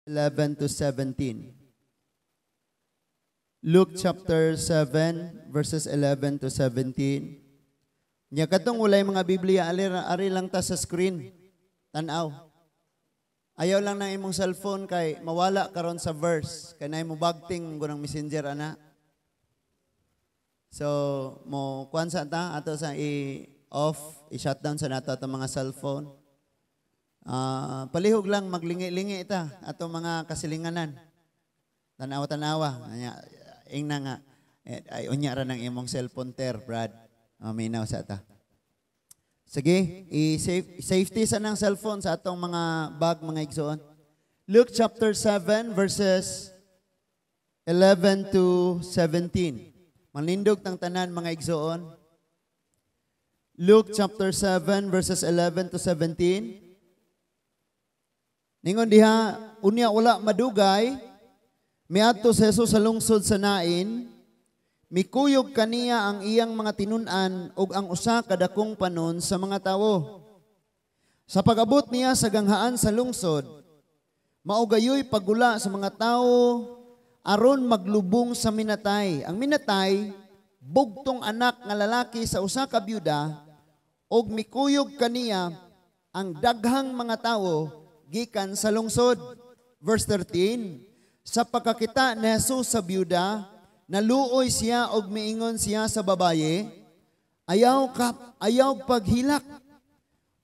11 to 17. Luke chapter 7 verses 11 to 17. Nya katong walay mga Biblia ari lang ta sa screen. Tanaw. Ayaw lang ng imong cellphone kay mawala karon sa verse kay nay mo bagting gunang messenger ana. So mo kuan sa ta ato sa i-off, i-shutdown sa nato atong mga cellphone. Palihog lang maglingi-lingi ita ato mga kasilinganan. Tanawa-tanawa. Ingna nga ay unya ra ng imong cellphone ter, Brad. Minaw sa ta. Sige, i-safety sa ng cellphone sa atong mga bag, mga igsoon. Luke chapter 7 verses 11 to 17. Manindog tang tanan mga igsoon. Luke chapter 7 verses 11 to 17. Ningon diha, unya wala madugay, miadto si Jesus sa lungsod sa Nain, mikuyog kaniya ang iyang mga tinun-an ug ang usa kadakong panon sa mga tawo. Sa pag-abot niya sa ganghaan sa lungsod, maugayoy pagula sa mga tawo aron maglubong sa minatay. Ang minatay, bugtong anak nga lalaki sa usa ka byuda ug mikuyog kaniya ang daghang mga tawo gikan sa lungsod. Verse 13, sa pagkakita ni Jesus sa byuda, naluoy siya og miingon siya sa babaye, ayaw paghilak.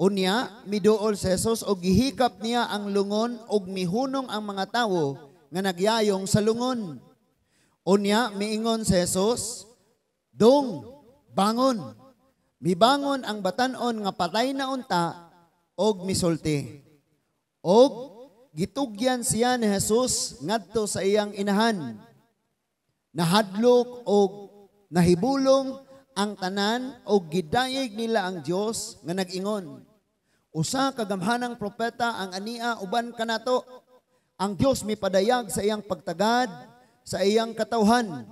Unya, miduol si Jesus og gihikap niya ang lungon og mihunong ang mga tawo nga nagyayong sa lungon. Unya, miingon si Jesus, dong, bangon. Mibangon ang batanon nga patay na unta og misulti. Og gitugyan siya ni Jesus ngadto sa iyang inahan. Nahadlok og nahibulong ang tanan og gidayeg nila ang Dios nga nag-ingon, usa ka gamhanang propeta ang ania uban kanato. Ang Dios mipadayag sa iyang pagtagad sa iyang katawhan.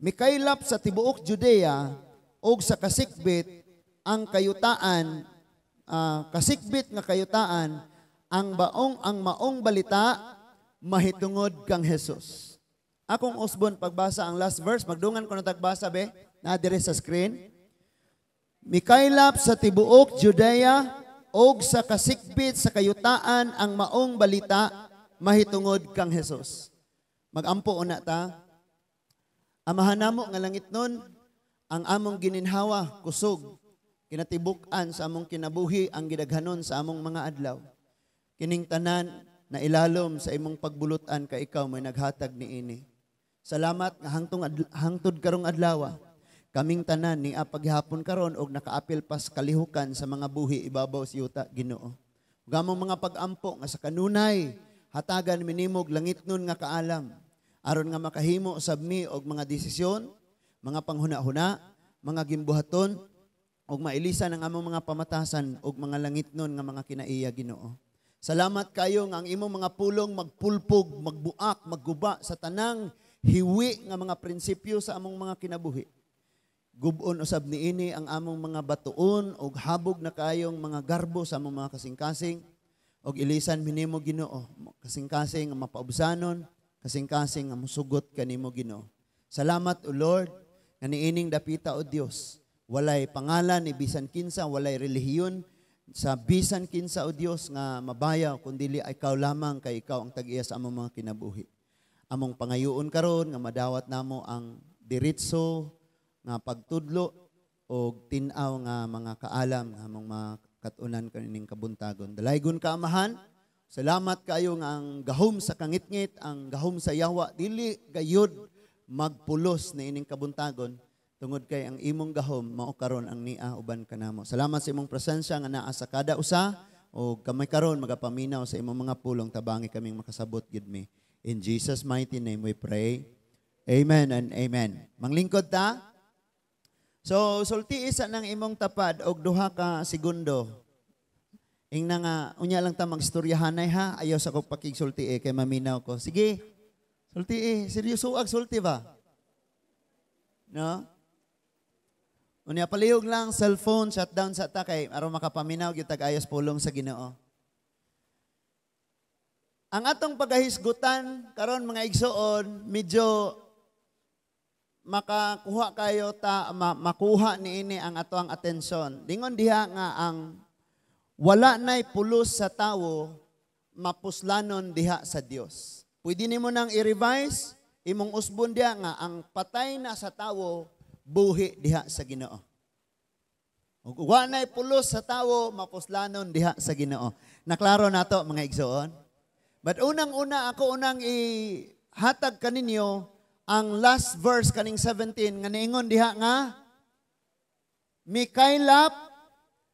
Mikaylap sa tibuok Judea og sa kasikbit ang kayutaan, kasikbit nga kayutaan ang maong balita mahitungod kang Jesus. Akong usbon pagbasa ang last verse, magdungan ko na tagbasa be, na dire sa screen. Mikaylap sa tibuok Judea og sa kasikbit sa kayutaan ang maong balita mahitungod kang Jesus. Magampo una ta. Amahan namo nga langit nun, ang among gininhawa kusog, kinatibuk-an sa among kinabuhi ang gidaghanon sa among mga adlaw. Kining tanan na ilalom sa imong pagbulutan ka ikaw may naghatag niini. Salamat nga hangtod karong adlaw. Kaming tanan ni paghihapon karon og nakaapil pas kalihukan sa mga buhi ibabaw sa yuta Ginoo. Ug among mga pag-ampo nga sa kanunay hatagan minimog langit nun nga kaalam aron nga makahimo sabmi og mga desisyon, mga panghuna-huna, mga gimbuhaton og mailisan ang among mga pamatasan og mga langit nun nga mga kinaiya Ginoo. Salamat kayo nga ang imong mga pulong magpulpog, magbuak, magguba sa tanang hiwi nga mga prinsipyo sa among mga kinabuhi. Gubon usab niini ang among mga batuon og habog na kayong mga garbo sa among mga kasing-kasing og ilisan minimo Ginoo. Kasing-kasing nga mapaubsanon, kasing-kasing nga musugot kanimo Ginoo. Salamat o Lord nga niining dapita o Dios. Walay pangalan ni bisan kinsa, walay relihiyon sa bisan kinsa o Dios nga mabayaw kundi ikaw lamang kay ikaw ang tag-iya sa among mga kinabuhi. Among pangayoon karon nga madawat namo ang diretso nga pagtudlo o tin-aw nga mga kaalam nga among mga katunan kaning kabuntagon. Dalaygon ka Amahan, salamat kayo nga ang gahom sa kangitngit, ang gahom sa yawa dili gayud magpulos na ining kabuntagon. Tungod kay ang imong gahom mao karon ang nia uban kanamo. Salamat sa imong presensya nga naa sa kada usa o kamay karon magapaminaw sa imong mga pulong tabangi kaming makasabot gid mi. In Jesus mighty name we pray. Amen and amen. Manglingkod ta. So sulti isa ng imong tapad og duha ka segundo. Ingna nga unya lang ta magstoryahanay ha. Ayaw sa kog pakigsulti kay maminaw ko. Sige. Sulti seryoso ag sulti ba? No? Unya palihog lang cellphone shutdown sa ta kay aron makapaminaw gyud tag ayos pulong sa Ginoo. Ang atong pagahisgutan karon mga igsoon, medyo makakuha kayo makuha niini ang atong atensyon. Dingon diha nga ang wala nay pulos sa tawo mapuslanon diha sa Dios. Pwede nimo nang i-revise imong usbon diha nga ang patay na sa tawo buhi diha sa Ginoo. Ug wala nay pulos sa tawo mapuslanon diha sa Ginoo. Naklaro nato mga igsoon. But unang-una ako ihatag kaninyo ang last verse kaning 17 nga niingon diha nga mikaylap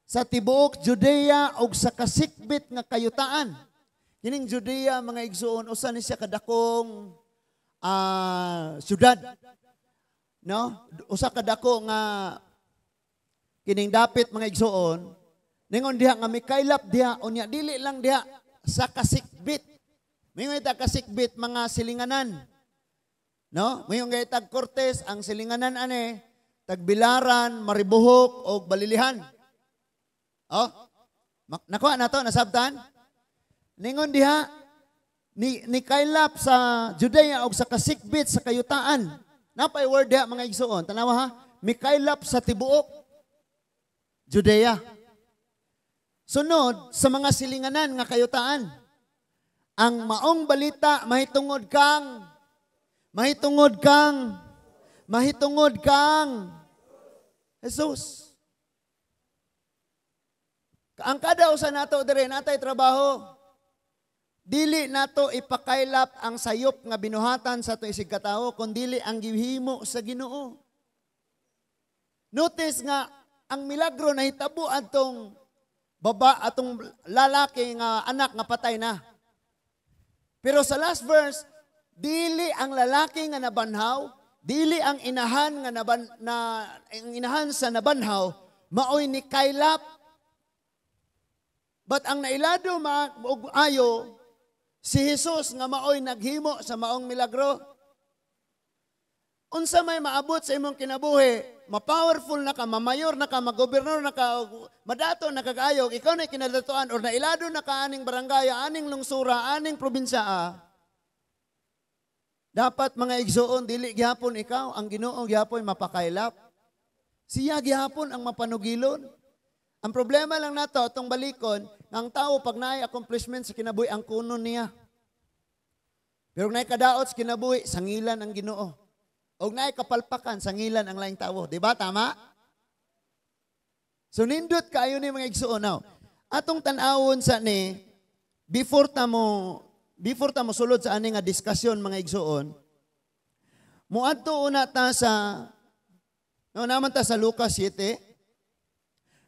sa tibuok Judea ug sa kasikbit nga kayutaan. Kining Judea mga igsoon usa ni siya kadakong syudad. No? Usa kadako nga kining dapit mga igsoon. Ningon diha nga mikaylap diha unya dili lang diha sa kasikbit. Mingon ita kasikbit mga silinganan. No? Mayong tag Cortes, ang silinganan ane, tagbilaran, maribuhok, o balilihan. Oh? Nakuha na to, nasabtan? Ningon diha, ni kaylap sa Judea o sa kasikbit sa kayutaan. Napay word diha mga igsoon. Tanawa ha? Mikaylap sa tibuok. Judea. Sunod, sa mga silinganan nga kayutaan. Ang maong balita, mahitungod kang Jesus. Ang kada usa nato dire natay trabaho. Dili nato ipakaylap ang sayop nga binuhatan sa ato isig katawo kundi ang gihimo sa Ginoo. Notice nga ang milagro na hitabo atong lalaki nga anak nga patay na. Pero sa last verse, dili ang lalaki nga nabanhaw, dili ang inahan nga ang inahan sa nabanhaw, maoy ni kaylap. But ang nailado ayo, si Jesus nga maoy naghimo sa maong milagro. Unsa may maabot sa imong kinabuhi, ma-powerful na ka, mamayor na ka, mag-gobernador na ka, madato na kagayog, ikaw na kinadatuan, or nailado na ka aning barangay, aning lungsura, aning probinsya, dapat mga igsoon, dili gihapon ikaw, ang Ginoo gihapon mapakaylap. Siya gihapon ang mapanugilon. Ang problema lang nato, itong balikon, ang tao pag naay accomplishment sa kinabuhi, ang kunon niya. Pero naay kadaot sa kinabuhi, sangilan ang Ginoo. O naay kapalpakan, sangilan ang laing tao. Diba? Tama? So nindot kayo ni mga igsoon. Now, atong tanawon sa ni, before ta mo sulod sa ani nga diskusyon mga igsoon, muadto una ta sa naman ta sa Lucas 7.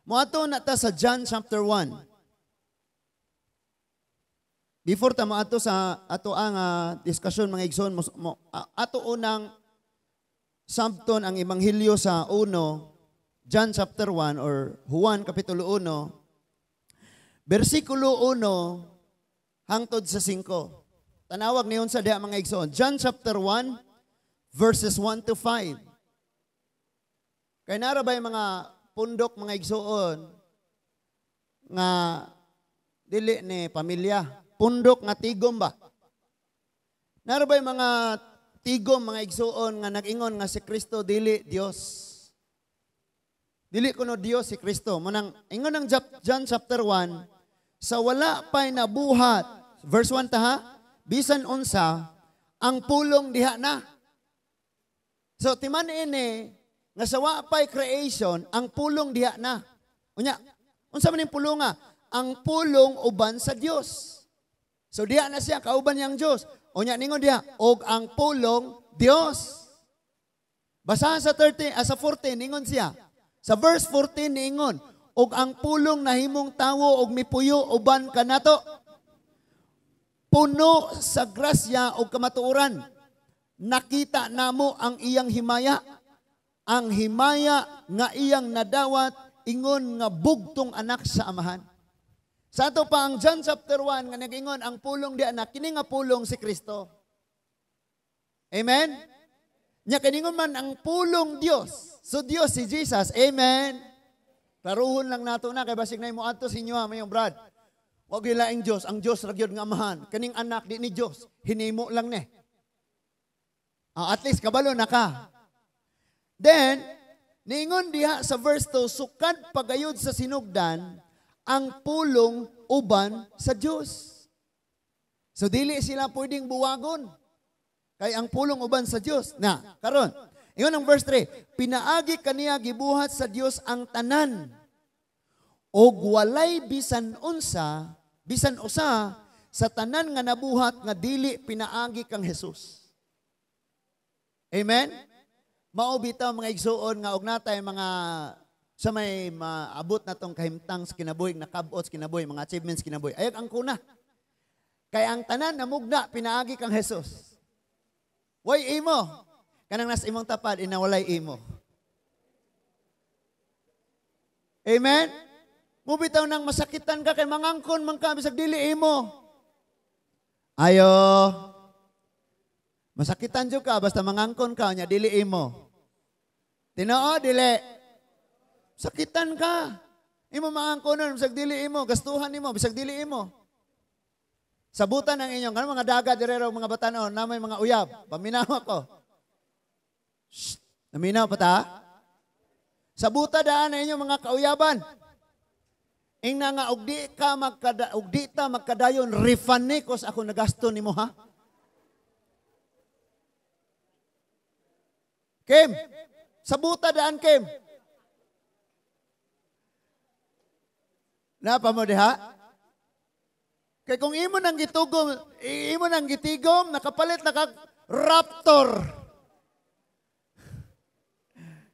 Muadto na ta sa John chapter 1. Before ta moadto sa ato ang diskusyon mga igsoon, ato unang sabton ang Ebanghelyo sa 1, John chapter 1 or Juan kapitulo 1, versikulo 1 hangtod sa 5. Tanawag niyon sa diha mga igsoon. John chapter 1 verses 1 to 5. Kay nara ba yung mga pundok mga igsoon nga dili ni pamilya, pundok nga tigom ba? Nara ba yung mga tigom mga igsoon nga nag-ingon nga si Kristo dili Dios. Dili kuno Dios si Kristo. Manang ingon ng John chapter 1, sa wala pa'y nabuhat, verse 1 ta ha, bisan unsa, ang pulong diha na. So timan ini nga sa wala pa'y creation, ang pulong diha na. Unya, unsa man yung pulong nga? Ang pulong uban sa Dios. So diha na siya, kauban niyang Dios. Unya ningon diha, og ang pulong Dios. Basahan sa 14 ningon siya. Sa verse 14 ningon, og ang pulong nahimong tawo og mipuyo uban kanato. Puno sa grasya og kamatuoran. Nakita namo ang iyang himaya. Ang himaya nga iyang nadawat ingon nga bugtong anak sa amahan. Sa ato pa ang John chapter 1 nga nag-ingon ang pulong di anak, kini nga pulong si Kristo. Amen? Nya kiningon man ang pulong Dios. So Dios si Jesus. Amen? Klaruhon lang nato na kay basig na mo adto sa inyo mayong brad. Wag ilaing Dios, ang Dios ra gyud nga amahan. Kaning anak di ni Dios, hinimo lang ni. At least kabalo na ka. Then niingon diha sa verse 2, sukad pagayod sa sinugdan ang pulong uban sa Dios. So dili sila pwedeng buwagon. Kay ang pulong uban sa Dios. Na, karon. Ingon ang verse 3, pinaagi kaniya gibuhat sa Dios ang tanan. Og walay bisan usa sa tanan nga nabuhat nga dili pinaagi kang Hesus. Amen. Mao bitaw mga igsuon nga og natay mga sa may maabot na tong kahimtang sa kinabuhi, nakabot sa kinabuhi, mga achievements kinabuhi. Ayog ang kuna. Kay ang tanan namugna pinaagi kang Hesus. Way imo. Kanang nas imong tapad inawalay imo. Amen. Mubitaw nang masakitan ka kay mangangkon man ka bisag dili imo. Ayo. Masakitan jud ka basta mangangkon ka nya dili imo. Tinoo dili. Sakitan ka. Imo mangangkonon bisag dili imo, gastuhan nimo bisag dili imo. Sabutan ang inyong kanang mga daga direro mga batanon na may mga uyab. Paminaw ako. Shh. Naminaw pa ta? Sabuta daan na inyong mga kauyaban. Ing na nga ugdi ta magkadayon rifanikos ako nagasto nimo ha. Kim, sabuta daan Kim. Napa mo diha? Kay kung imo nang gitigom, nakapalit na kag Raptor.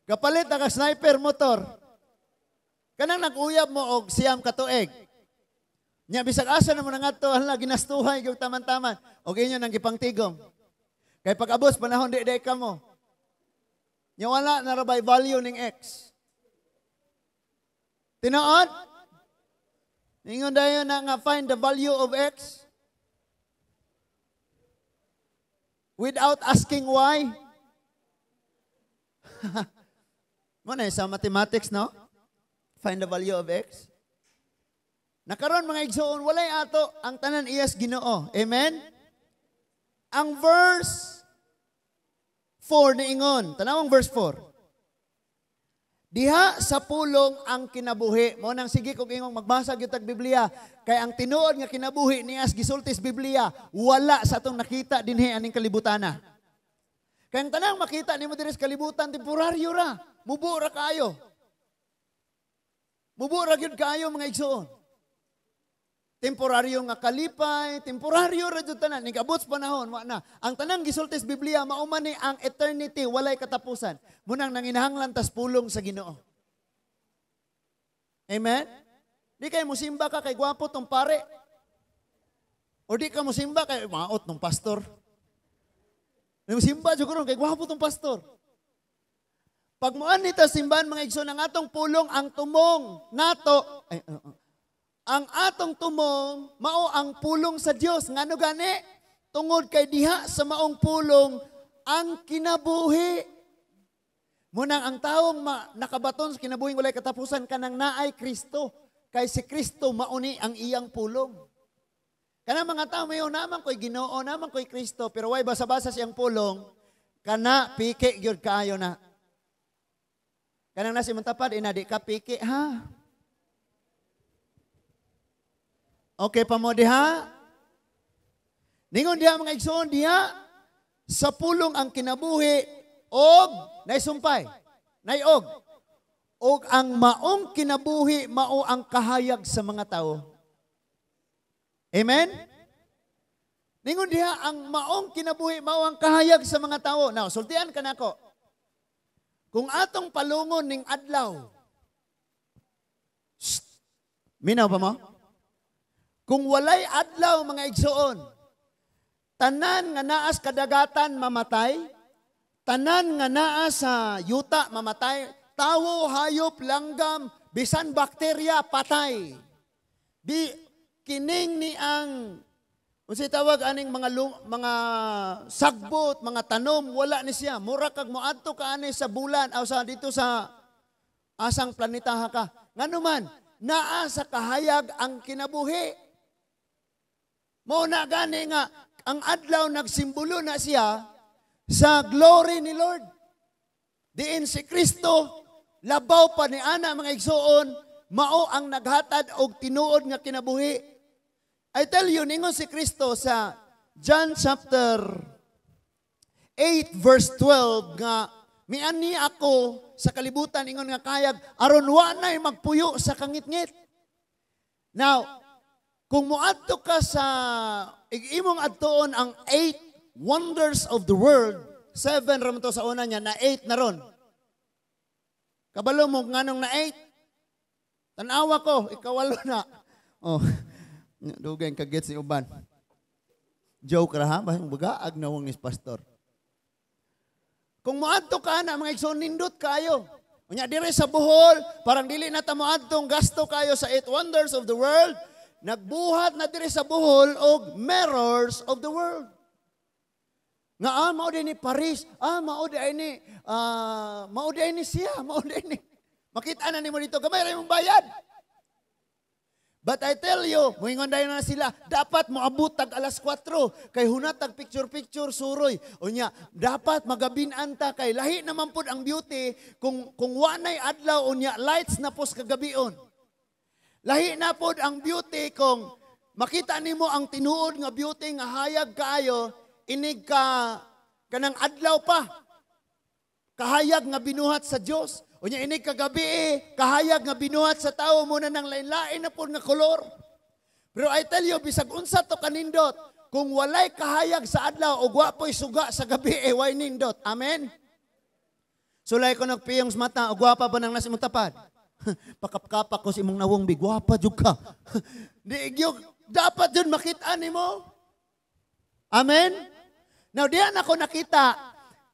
Kapalit na kag sniper motor. Kanang nag-uyab mo og siyam ka tuig. Nya bisag asa na mo nangadto hala ginastuhay gyud taman-taman. Og inyo nang gipangtigom. Kay pag abos panahon di ka mo. Nya wala na rabay value ning X. Tinuod? Ingon dayon na nga find the value of X without asking why. Muna sa mathematics, no? Find the value of X. Nakaroon mga igsoon, walay ato ang tanan iyas Ginoo. Amen? Ang verse 4 niingon. Tanawang verse 4. Diha sa pulong ang kinabuhi. Mo nang sige kung ingong magbasa gyud tag Biblia, kay ang tinuod nga kinabuhi niyas gisultis Biblia, wala sa atong nakita dinhi aning kalibutana. Kay ang tanang makita nimo diri sa kalibutan temporaryo ra, mubo ra kayo. Mubo ra gyud kayo mga igsoon. Temporaryo nga kalipay, temporaryo ra jud tanan, nigabot sa panahon wa na. Ang tanang gisultis Biblia mao man ni ang eternity walay katapusan. Munang nanginahanglan tas pulong sa Ginoo. Amen. Di kay musimba ka kay gwapo tong pare. O di ka musimba kay maot tong pastor. Di musimba jud karon kay gwapo tong pastor. Pag moan ni ta simbahan mga igsoon ang atong pulong ang tumong nato ang atong tumong mao ang pulong sa Dios. Ngano gani? Tungod kay diha sa maong pulong ang kinabuhi. Munang ang taong nakabaton sa kinabuhing walay katapusan kanang naay Kristo. Kay si Kristo mauni ang iyang pulong. Kanang mga tao mayo naman ko'y Ginoo, naman ko'y Kristo, pero way basa-basa siyang pulong, kana piki gyud kaayo na. Kanang nasi montapad ina di ka piki ha. Okay pa mo diha? Ningon diha mga igsoon diha sa pulong ang kinabuhi og naisumpay, naiog. Og ang maong kinabuhi mao ang kahayag sa mga tao. Amen? Ningon diha ang maong kinabuhi mao ang kahayag sa mga tao. Now, sultian ka nako. Kung atong palungon ning adlaw. Minaw pa mo? Kung walay adlaw mga igsoon, tanan nga naa sa kadagatan mamatay, tanan nga naa sa yuta mamatay, tawo, hayop, langgam, bisan bakterya patay. Di kining ni ang unsay tawag aning mga sagbot, mga tanom wala ni siya. Mura kag moadto ka ani sa bulan o sa dito sa asang planeta ka. Ngano man naa sa kahayag ang kinabuhi. Mao na gani nga ang adlaw nagsimbolo na siya sa glory ni Lord. Diin si Kristo labaw pa ni ana mga igsoon, mao ang naghatad og tinuod nga kinabuhi. I tell you, ningon si Kristo sa John chapter 8 verse 12 nga miani ako sa kalibutan ingon nga kayag aron wa nay magpuyo sa kangitngit. Now, kung moadto ka sa imong adtoon ang 8 wonders of the world, 7 ra man to sa una niya na 8 na ron. Kabalo mo nganong na 8? Tanawa ko, ikawalo na. Oh, dugay ka gets ni uban. Joke ra ha, bahing bagaag na wong ni pastor. Kung moadto ka na mga igsoon nindot kayo. Unya dire sa Bohol, parang dili na ta moadtong gasto kayo sa 8 wonders of the world. Nagbuhat na dire sa Bohol og mirrors of the world. Nga mao din ni Paris, mao din ni siya, mao din ni. Makita na nimo dito, gamay ra imong bayad. But I tell you, moingon dayon na sila, dapat moabot tag alas 4 kay hunatag picture suroy. Unya, dapat magabinan ta kay lahi naman pud ang beauty kung wanay adlaw unya lights na pos kagabion. Lahi na pud ang beauty kung makita nimo ang tinuod nga beauty nga hayag kaayo inig ka kanang adlaw pa. Kahayag nga binuhat sa Dios. Unya inig kagabi kahayag nga binuhat sa tao muna ng lain-lain na pud nga kolor. Pero I tell you, bisag unsa to kanindot, kung walay kahayag sa adlaw o gwapoy suga sa gabi, way nindot. Amen? Sulay ko nagpiyong sa mata, o gwapa ba nang nasa imong tapad? Pakapkapak ko sa imong nawong bi, gwapa jud ka. Dapat yun makita nimo. Amen? Now, diyan ako nakita,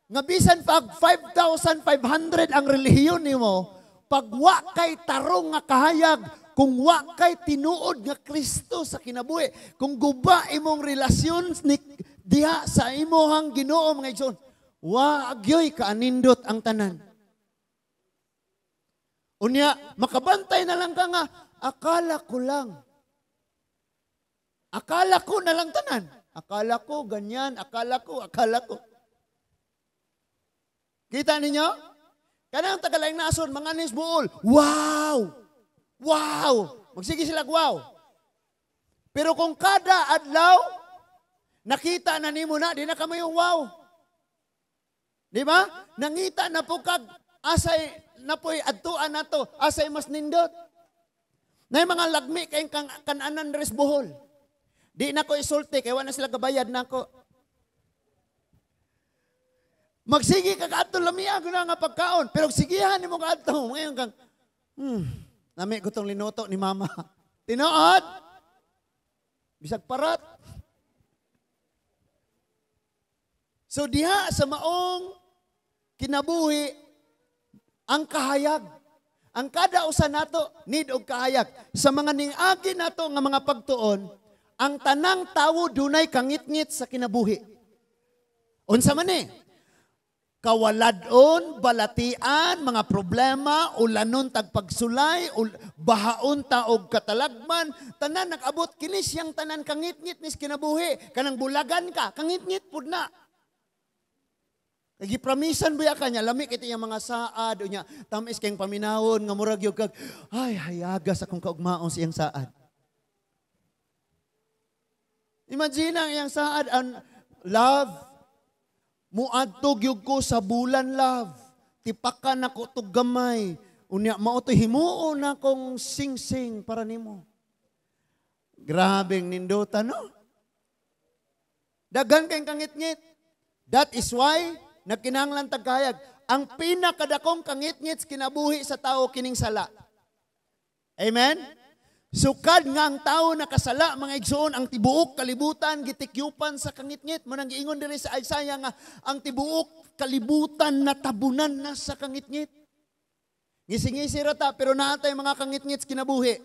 nga bisan pag 5,500 ang relihiyon nimo, pag wa kay tarong nga kahayag, kung wa kay tinuod nga Kristo sa kinabuhi, kung guba imong relasyon ni diha sa imuhang Ginoo mga igsoon, wa agyoy kaanindot ang tanan. Unya, makabantay na lang ka nga, akala ko lang. Akala ko na lang tanan. Akala ko ganyan, akala ko. Kita ninyo? Kanang tagalaing nason, mga nis buol. Wow! Magsige sila wow. Pero kung kada adlaw, nakita na nimo na, di na kamo yung wow. Di ba? Nangita na po kag, asay na po'y adtuan na to, asay mas nindot. Na yung mga lagmi kayong kananan res buhol. Di na ko isulti, kaya wala sila kabayad na ko. Magsigi ka kato lamia ko na nga pagkaon. Pero sigihan ni mo kato. Ngayon kang, nami ko tong linuto ni mama. Tinood? Bisag parat. So diha sa maong kinabuhi, ang kahayag. Ang kada usa nato, need og kahayag. Sa mga ning-agi nato nga mga pagtuon, ang tanang tawo dunay kangit-ngit sa kinabuhi. Unsa man ni? Kawaladon, balatian, mga problema, ulanon tagpagsulay, bahaon taog katalagman, tanan nag-abot kini siyang tanan kangit-ngit nis kinabuhi, kanang bulagan ka, kangit-ngit pud na. Gipramisan buya kanya, lami kiti yung mga saad, unya, tamis kayong paminawon, nga murag yung kag, ay, hayagas akong kaugmaon siyang saad. Imagine ang iyang saad, ang love, muadtog yug ko sa bulan love. Tipakan ako to gamay. Unya mao to himuon akong sing-sing para nimo. Grabeng nindutan no? Daghan kayong kangit-ngit. That is why nagkinahanglan tagkayag. Ang pinakadakong kangit-ngit kinabuhi sa tao kining sala. Amen? Sukad nga ang tao nakasala, mga igsoon, ang tibuok kalibutan, gitikyupan sa kangit-ngit. Manang giingon diri sa Isaiah nga, ang tibuok kalibutan natabunan na sa kangit-ngit. Ngisi-ngisi rata, pero naatay mga kangit-ngit kinabuhi.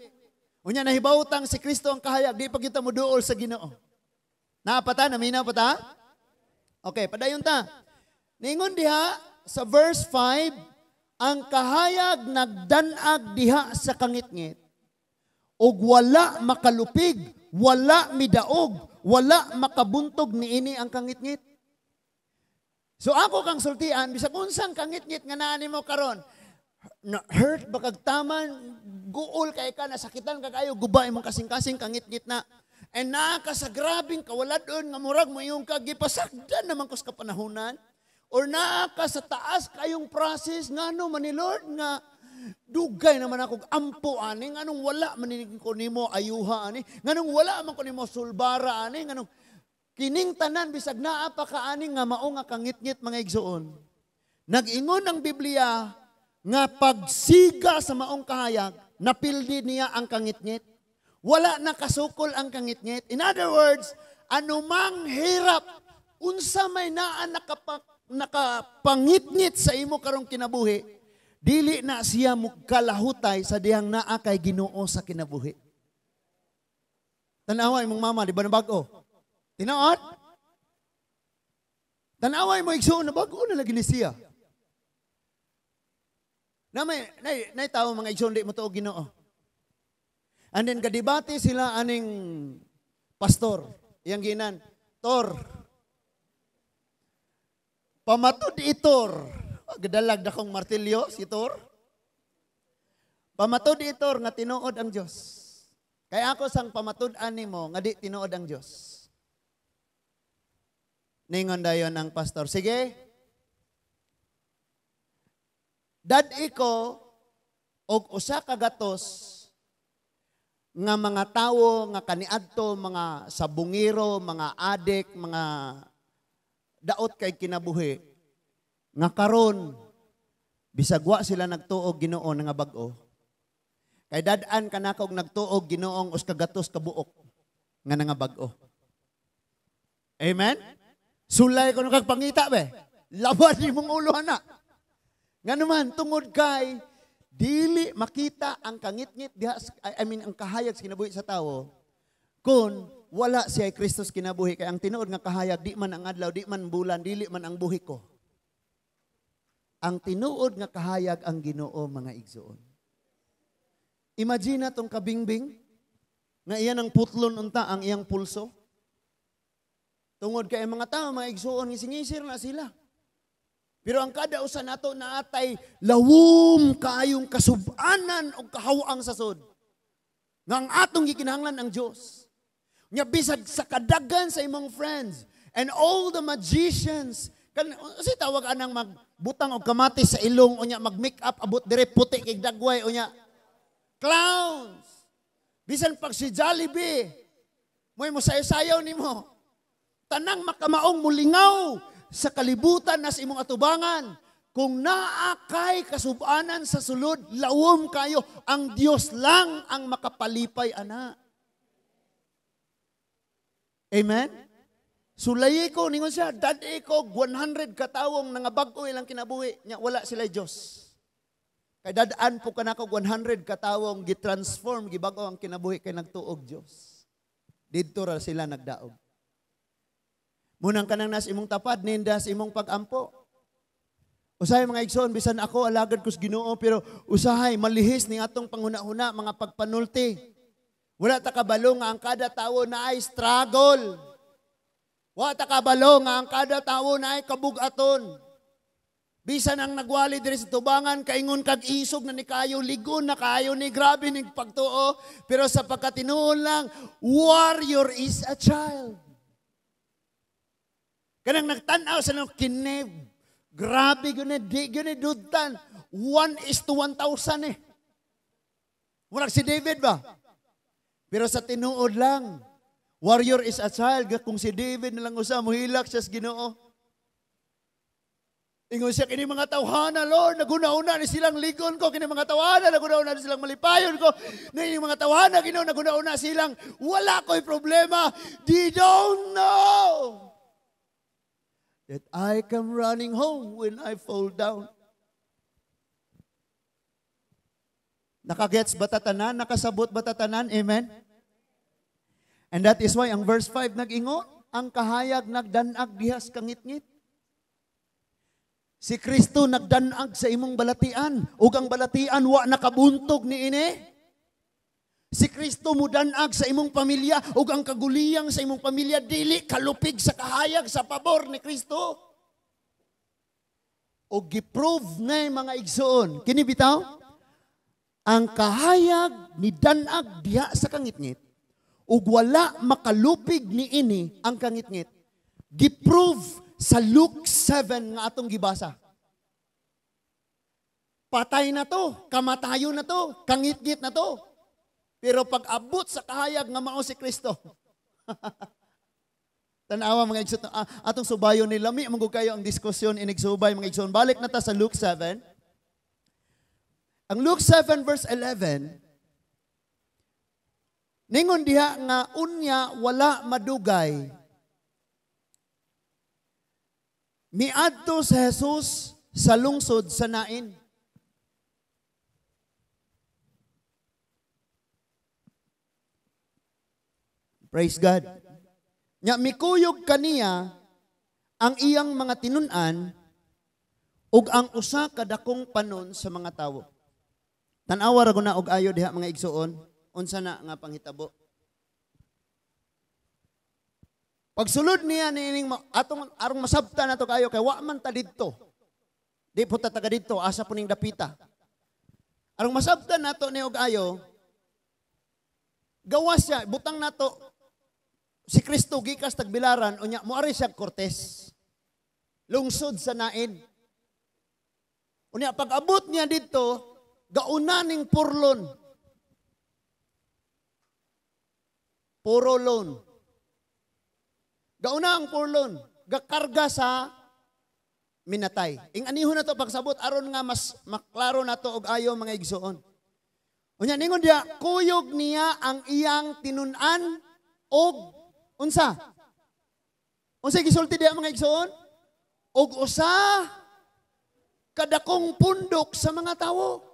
Unya nahibawtang si Kristo ang kahayag, di pa kita mo duol sa Ginoo. Naapata, naminaw pa ta? Okay, padayon ta. Ningon diha sa verse 5, ang kahayag nagdanag diha sa kangit-ngit. Og wala makalupig, wala midaog, wala makabuntog niini ang kangitngit. So ako kang sultian, bisag unsang kangitngit nga naa nimo karon, na hurt bakag taman, guol kay ka, nasakitan ka kayo, gubay mong kasing-kasing kangitngit na. And naa ka sa grabing kawaladon nga murag mo yung kagipasagdan naman kus kapanahunan. Or naa ka sa taas kayong process nga no man ni Lord nga dugay naman ako ampo ani, nganong wala man ko nimo ayuha ani, nganong wala man ko nimo sulbara ani, nganong kining tanan bisag naa pa kaani nga mao nga kangitngit mga igsoon. Nag-ingon ang Biblia nga pagsiga sa maong kahayag, napildi niya ang kangitngit. Wala na kasukol ang kangitngit. In other words, anumang hirap, unsa may naa nakapangitngit sa imo karong kinabuhi, dili na siya mugkalahutay sa dihang naa kay Ginoo sa kinabuhi. Tanawa imong mama, di ba na bago? Tinaot? Tanaway mo igsoon na bago na lagi ni siya. Na may tao mga igsoon di mo to Ginoo. And then kadibati sila aning pastor, yang ginan, Tor. Pamatud itor. Gadalag na kong martilyo si Tor. Pamatud itor nga tinuod ang Dios. Kaya ako sang pamatud-an nimo nga di tinuod ang Dios. Ningon dayon ang pastor. Sige. Dad-i ko og usa ka gatos nga mga tawo nga kaniadto, mga sabungiro, mga adik, mga daot kay kinabuhi. Nga karon bisag wa sila nagtuog Ginoo nga bag-o. Kay dad-an kanako og nagtuog Ginoong us ka gatos ka buok nga nga bag-o. Amen. Sulay ko nagpangita be. Lawan ni mong ulo na. Nga naman, tungod kay, dili makita ang kangitngit, ang kahayag sa kinabuhi sa tao, kung wala siya ay Kristus kinabuhi. Kaya ang tinuod nga kahayag, di man ang adlaw, di man bulan, dili man ang buhi ko. Ang tinuod nga kahayag ang Ginoo mga igsoon. Imagine tong kabingbing, nga iyan ang putlon unta ang iyang pulso. Tungod kay mga tao, mga igsoon, ngisingisir na sila. Pero ang kada usa nato na atay lawom kaayong kasubanan o kahawaang sasod. Nga ang atong gikinahanglan ang Dios. Nya bisag sa kadagan sa imong friends and all the magicians, kasi tawag anang magbutang og kamatis sa ilong o nya mag-make up abot dire puti kay dagway o nya clowns. Bisan pag si Jollibee, moy mo sayaw nimo. Tanang makamaong mulingaw sa kalibutan nas imong atubangan. Kung naakay kasubanan sa sulod, lawom kayo, ang Dios lang ang makapalipay, ana. Amen? Sulayi ko, ningon siya, dad-i ko, 100 katawong nangabag-o ilang kinabuhi. Nya, wala sila Diyos. Kay dadaan po ka na ko, 100 katawong gitransform, gibago ang kinabuhi kay nagtuog Diyos. Dito ra sila nagdaog. Munang kanang nas imong tapad, nindas imong pag-ampo. Usahay mga igsoon, bisan ako alagad kus Ginoo, pero usahay malihis ni atong panghuna-huna, mga pagpanulti. Wala ta kabalo nga ang kada tawo na ay struggle. Wala ta kabalo nga ang kada tawo na ay kabugaton. Bisan ang nagwali diri sa tubangan, kaingon kag isog na ni kayo, ligon na kayo ni grabe ning pagtuo, pero sa pagkatinuon lang, warrior is a child. Kanang nagtanaw sa nang kinib. Grabe gani, di gani dudan. 1:1,000 eh. Murag si David ba? Pero sa tinuod lang, warrior is a child. Kung si David na lang usa, muhilak siya sa Ginoo. Ingon siya, kini mga tawhana, Lord, naguna-una ni silang ligon ko. Kini mga tawhana, naguna-una ni silang malipayon ko. Kini mga tawhana, Ginoo, naguna-una silang, wala ko'y problema. They don't know that I come running home when I fall down. Nakagets ba tatanan? Nakasabot ba tatanan? Amen? And that is why ang verse 5 nag-ingon, ang kahayag nagdanag dihas kangit-ngit. Si Kristo nagdanag sa imong balatian, ug ang balatian wa nakabuntog niini. Si Kristo mudanag sa imong pamilya ug ang kaguliyang sa imong pamilya dili kalupig sa kahayag sa pabor ni Kristo. O giprove na mga igsoon. Kini bitaw? Ang kahayag ni danag diha sa kangitngit ug wala makalupig ni ini ang kangitngit. Giprove sa Luke 7 nga atong gibasa. Patay na to, kamatayon na to, kangitngit na to. Pero pag abot sa kahayag nga mao si Kristo. Tanawa mga igsoon, atong subayon ni lami manggo kayo ang diskusyon inigsubay mga igsoon. Balik na ta sa Luke 7. Ang Luke 7 verse 11, ningon diha nga unya wala madugay. Miadto sa Jesus sa lungsod sa Nain. Praise God. Nya mikuyog kaniya ang iyang mga tinun-an ug ang usa ka dakong panon sa mga tawo. Tan-awa ra guna og ayo diha mga igsuon, unsa na nga panghitabo. Pagsulod niya nining atong arong masabta nato kayo kay wa man ta didto. Di po ta taga didto, asa po ning dapita. Arong masabta nato ni og ayo, gawas siya, butang nato si Kristo gikas tagbilaran unya moari siya Cortes. Lungsod sa Nain. Unya pag abot niya dito, gauna ning purlon. Puro loan. Gauna ang purlon, gakarga sa minatay. Ing anihon na to pagsabot aron nga mas maklaro na to og ayo mga igsuon. Unya ningon dia kuyog niya ang iyang tinun-an og unsa? Unsa gisulti diha mga igsoon? Og usa kadakong pundok sa mga tawo.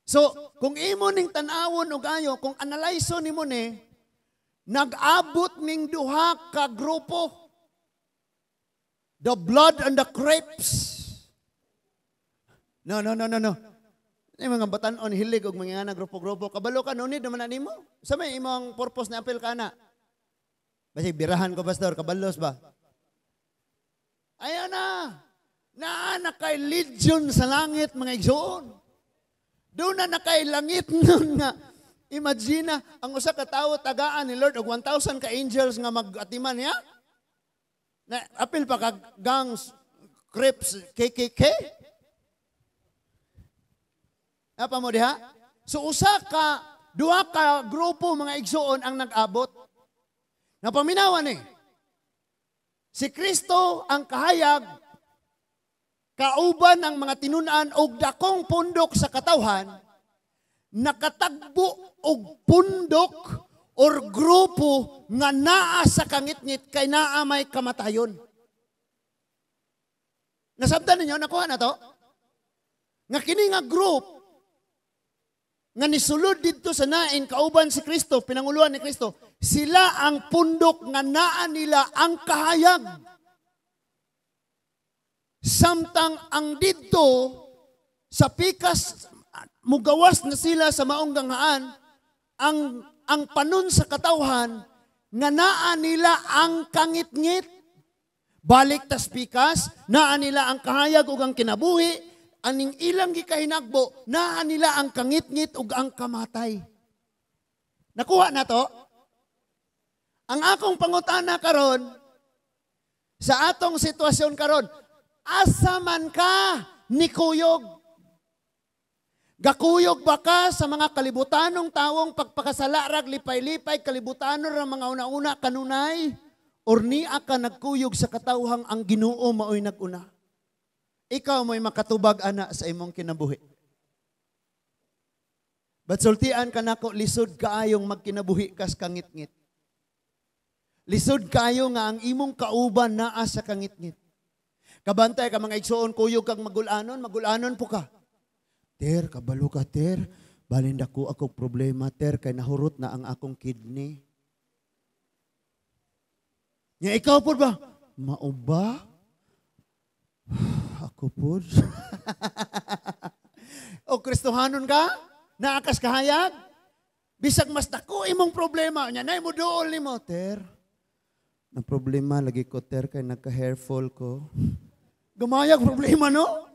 So, kung imo ning tan-awon og ayo, kung analyso nimo ni, nag-abot ning duha ka grupo. The blood and the grapes. No. Ni mga batan-on hilig og mga nga grupo-grupo. Kabalo ka nunid naman na nimo. Sa may imong purpose na apel ka na. Basi birahan ko pastor, kabalos ba? Ayan na kay legion sa langit mga igsoon. Doon na kay langit nun nga. Imagine ang usa ka tawo tagaan ni Lord og 1,000 ka angels nga mag-atiman niya. Na apil pa kag gangs, crips, KKK. Apa mo diha? So duha ka grupo mga igsoon ang nag-abot. Napaminawan eh. Si Kristo ang kahayag, kauban ang mga tinun-an og dakong pundok sa katawhan, nakatagbo og pundok or grupo nga naa sa kangitngit kay naa may kamatayon. Nasabtan ninyo, nakuha na to? Nga kini nga group nga nisulod dito sa Nain, kauban si Kristo, pinanguluan ni Kristo, sila ang pundok nga naa nila ang kahayag. Samtang ang dito, sa pikas, mugawas na sila sa maong gangaan, ang panon sa katawhan, nga naa nila ang kangitngit. Balik tas pikas, naa nila ang kahayag ug ang kinabuhi, aning ilang gikahinagbo, naa nila ang kangitngit ug ang kamatay. Nakuha na to? Ang akong pangutana karon sa atong sitwasyon karon, asa man ka ni kuyog? Gakuyog ba ka sa mga kalibutanong tawong pagpakasalarag, lipay-lipay, kalibutanon ra mga una-una kanunay? Or niya ka nagkuyog sa katawhang ang Ginoo maoy naguna? Ikaw mo'y makatubag ana sa imong kinabuhi. But sultian ka nako, lisod kaayong magkinabuhi kas kangitngit. Lisod kayo nga ang imong kauban naa sa kangitngit. Kabantay ka mga igsoon, kuyog kag magulanon po ka. Ter, kabalo ka ter, balin dako ako problema ter, kay nahurot na ang akong kidney. Nya ikaw po ba? Mauba? Ako po. O Kristohanon ka? Naakas kahayag? Bisag mas dako imong problema. Nya nay mo dool nimo, ter. Na problema lagi ko, ter, kay nagka-hair fall ko. Gamayag problema, no?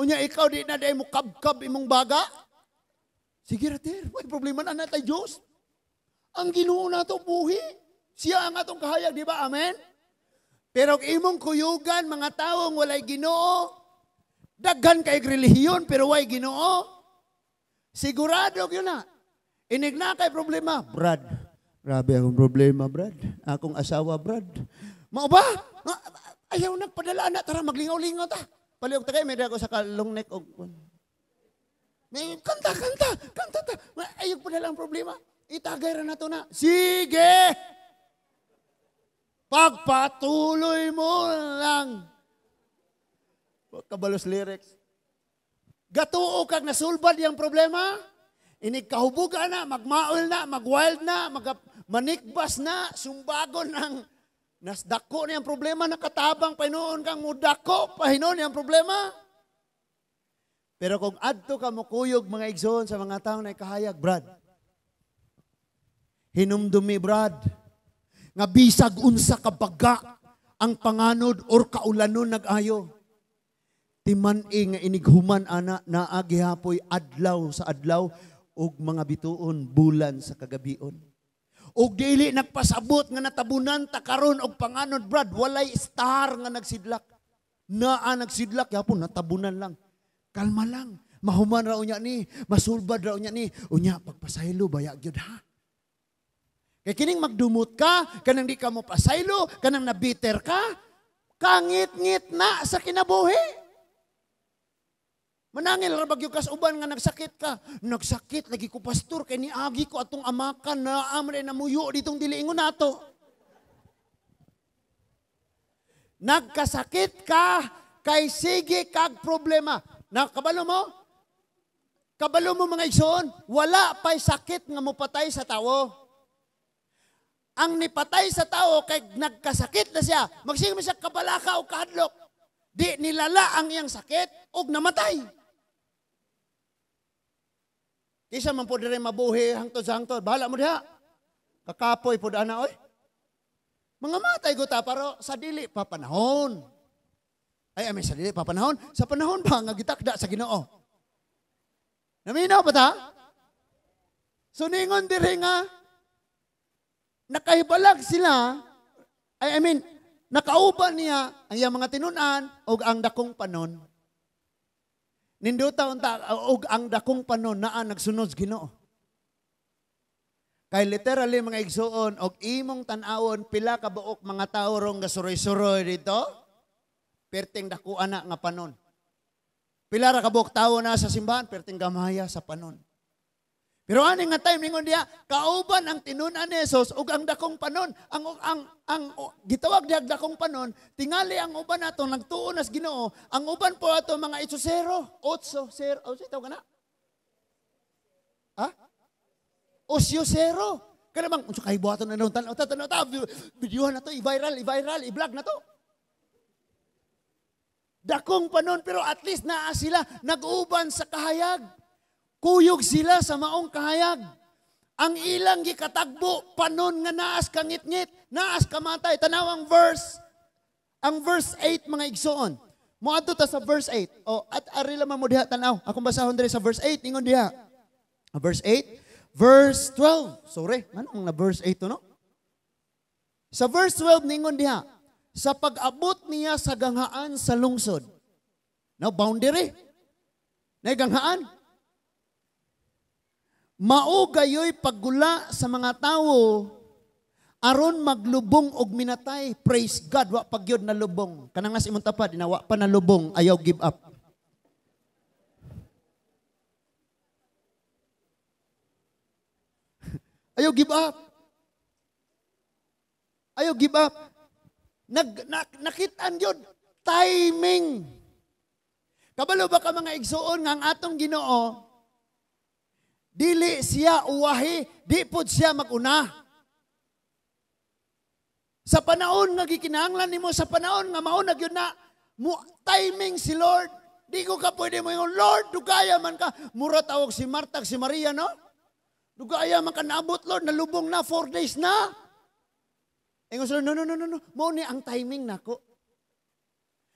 Unya ikaw di na day mo kab-kab imong baga? Sige ra, ter. May problema na natay Diyos. Ang Ginoo nato buhi. Siya ang atong kahayag, di ba? Amen? Pero imong kuyugan, mga taong walay Ginoo, daghan kay relihiyon pero way Ginoo. Sigurado yun na. Inig na kay problema. Brad, grabe akong problema, Brad. Akong asawa, Brad. Mao ba? Ayaw nagpadala na. Tara, maglingaw-lingaw ta. Paliog ta kayo, may ako sa kalong neck. May kanta ta. Ayaw padala ang problema. Itagay ra na to na. Sige! Pagpatuloy mo lang. Kabalos lyrics. Gatuo kag nasulbad yung problema, inig kahubugan na, magmaol na, magwild na, manikbas na, sumbagon ng nasdako na yung problema, nakatabang pahinoon kang mudako, pahinoon yung problema. Pero kung adto ka mukuyog mga igsoon sa mga taong na ikahayag, Brad, hinumdumi, Brad, nga bisag unsa kabaga ang panganod or kaulanon nag-ayo. Timani nga inighuman ana naagi hapoy adlaw sa adlaw ug mga bituon bulan sa kagabion. Ug dili nagpasabot nga natabunan ta karon og panganod, Brad, walay star nga nagsidlak. Naa nagsidlak yapon natabunan lang. Kalma lang. Mahuman ra unya ni, masulbad ra unya ni. Unya pagpasaylo baya gyud ha. Kay kining magdumot ka, kanang di ka mo pasaylo, kanang nabiter ka, kangit-ngit na sa kinabuhi. Manangil ra bagyo kas uban nga nagsakit ka. Nagsakit lagi ko pastor kay niagi ko atong amakan na amre na muyo ditong diliingon nato. Nagkasakit ka kay sige kag problema. Nakabalo mo? Kabalo mo mga igsoon, wala pay sakit nga mopatay sa tawo. Ang nipatay sa tao kay nagkasakit na siya. Magsige siya kabalaka o kahadlok. Di nilala ang iyang sakit o namatay. Isa man po dire mabuhi hangtod sa hangtod. Bahala mo diha. Kakapoy po ana oy. Mga matay ko ta pero sa dili pa panahon. Ay amin sa dili pa panahon. Sa panahon ba nga gitakda sa Ginoo? Naminaw ba ta? So ningon dire nga nakahibalag sila. Nakauban niya ang iyang mga tinunan o ang dakong panon. Ninduta unta og ang dakong panon naa nagsunod Ginoo. Kay literally mga igsuon og imong tan-awon pila ka buok mga tawo rong gasuroy-suroy dito. Perting dakuan na nga panon. Pila ra ka buok tawo na sa simbahan perting gamaya sa panon. Pero ani nga time ningon diha kauban ang tinunan ni Jesus ug ang dakong panon ang gitawag diha dakong panon tingali ang uban nato nagtuon as Ginoo ang uban po ato mga 8-0 tawag na ha 8-0 kana bang unsa kay buhaton na tan videohan na to i-viral i-vlog na to dakong panon pero at least naa sila nag-uban sa kahayag. Kuyog sila sa maong kahayag. Ang ilang gikatagbo, panon nga naas kangit-ngit, naas kamatay. Tanawang verse, ang verse 8 mga igsoon. Moadto ta sa verse 8. O, at arila mo diha tanaw. Akong basahon diri sa verse 8, ingon diha. Verse 8, verse 12. Sorry, manong na verse 8 to, no? Sa verse 12, ningon diha. Sa pag-abot niya sa ganghaan sa lungsod. Now, boundary. Na ganghaan. Maugayoy paggula sa mga tao aron maglubong og minatay. Praise God, wa pagyod na lubong. Kanang nas imong tapad wa pa na lubong, ayaw give up. Ayaw give up. Ayaw give up. Nakitaan yun. Timing. Kabalo ba ka mga igsuon nga ang atong Ginoo dili siya uwahi, di pod siya maguna. Sa panahon nga gikinahanglan nimo, sa panahon nga mao na gyud na timing si Lord, Di ko ka pwede mo yung, Lord, dugaya man ka. Mura tawag si Marta, si Maria, no? Dugaya man ka naabot, Lord, nalubong na, 4 days na. Ingon sila, no. Mo ni ang timing nako.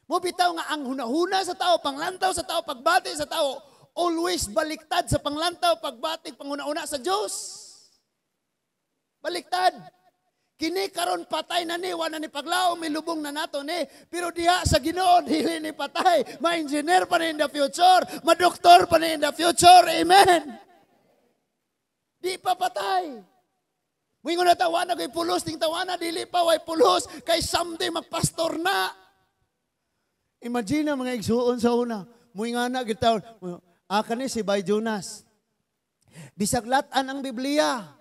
Mo bitaw nga ang hunahuna sa tao, panglantaw sa tao, pagbati sa tao, always baliktad sa panglantaw, pagbati, panghuna-una sa Diyos. Baliktad. Kini karon patay na ni, wala ni paglao, may lubong na nato ni. Pero diha sa Ginoo, dili ni patay. Ma-engineer pa ni in the future, ma-doktor pa ni in the future. Amen. Di pa patay. Mingon na tawana kay pulos, ting tawana dili pa way pulos, kay someday magpastor na. Imagine mga igsuon sa una. Muinga na gitaw, kani si Bay Jonas. Bisaglatan ang Biblia.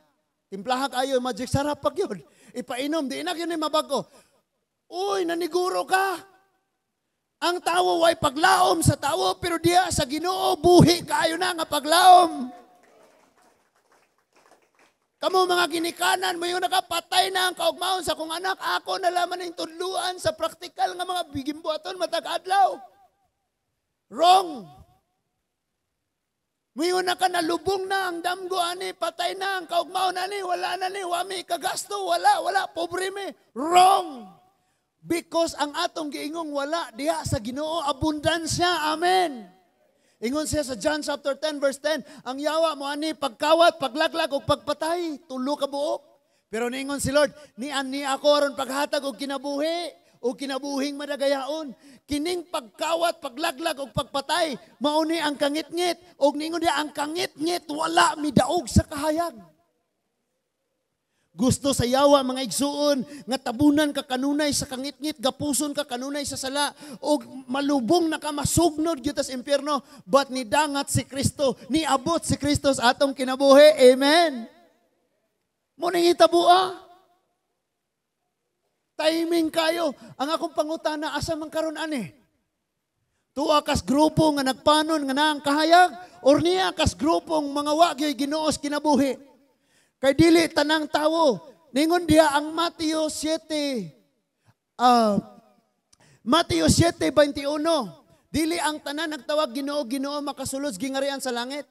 Timplahak ayo magic sarap pag yun. Ipainom, di na yun mabago. Uy, naniguro ka. Ang tao way paglaom sa tao, pero diya sa Ginoo, buhi kayo na nga paglaom. Kamu mga ginikanan, may nakapatay na ang kaugmaon sa kong anak, ako nalaman ng tudluan sa praktikal nga mga bigimbuaton matag-adlaw. Wrong. Mayon na ka nalubong na ang damgo ani, patay na ang kaugmaon ani, wala na ni, wami kagasto, wala, pobre mi. Wrong. Because ang atong giingong wala diha sa Ginoo, abundansya. Amen. Ingon siya sa John chapter 10 verse 10, ang yawa mo ani pagkawat, paglaglag o pagpatay, tulo ka buok. Pero niingon si Lord, ni ako aron paghatag og kinabuhi o kinabuhing madagayaon. Kining pagkawat, paglaglag o pagpatay, mauni ang kangit-ngit. O ningon niya, ang kangit-ngit, wala midaog sa kahayag. Gusto sa yawa, mga igsuon, nga tabunan ka kanunay sa kangit-ngit, gapuson ka kanunay sa sala, o malubong na ka masugnod gyud sa impyerno, but nidangat si Kristo, niabot si Kristo sa atong kinabuhi. Amen. Muning itabua. Timing kayo. Ang akong pangutana, asa man karon ani? Tuwa kas grupo nga nagpanon nga naang kahayag, or niya kas grupong mga wagyoy Ginoos kinabuhi. Kay dili tanang tawo. Ningon diha ang Mateo 7, Mateo 7:21. Dili ang tanan nagtawag Ginoo makasulod gingarian sa langit.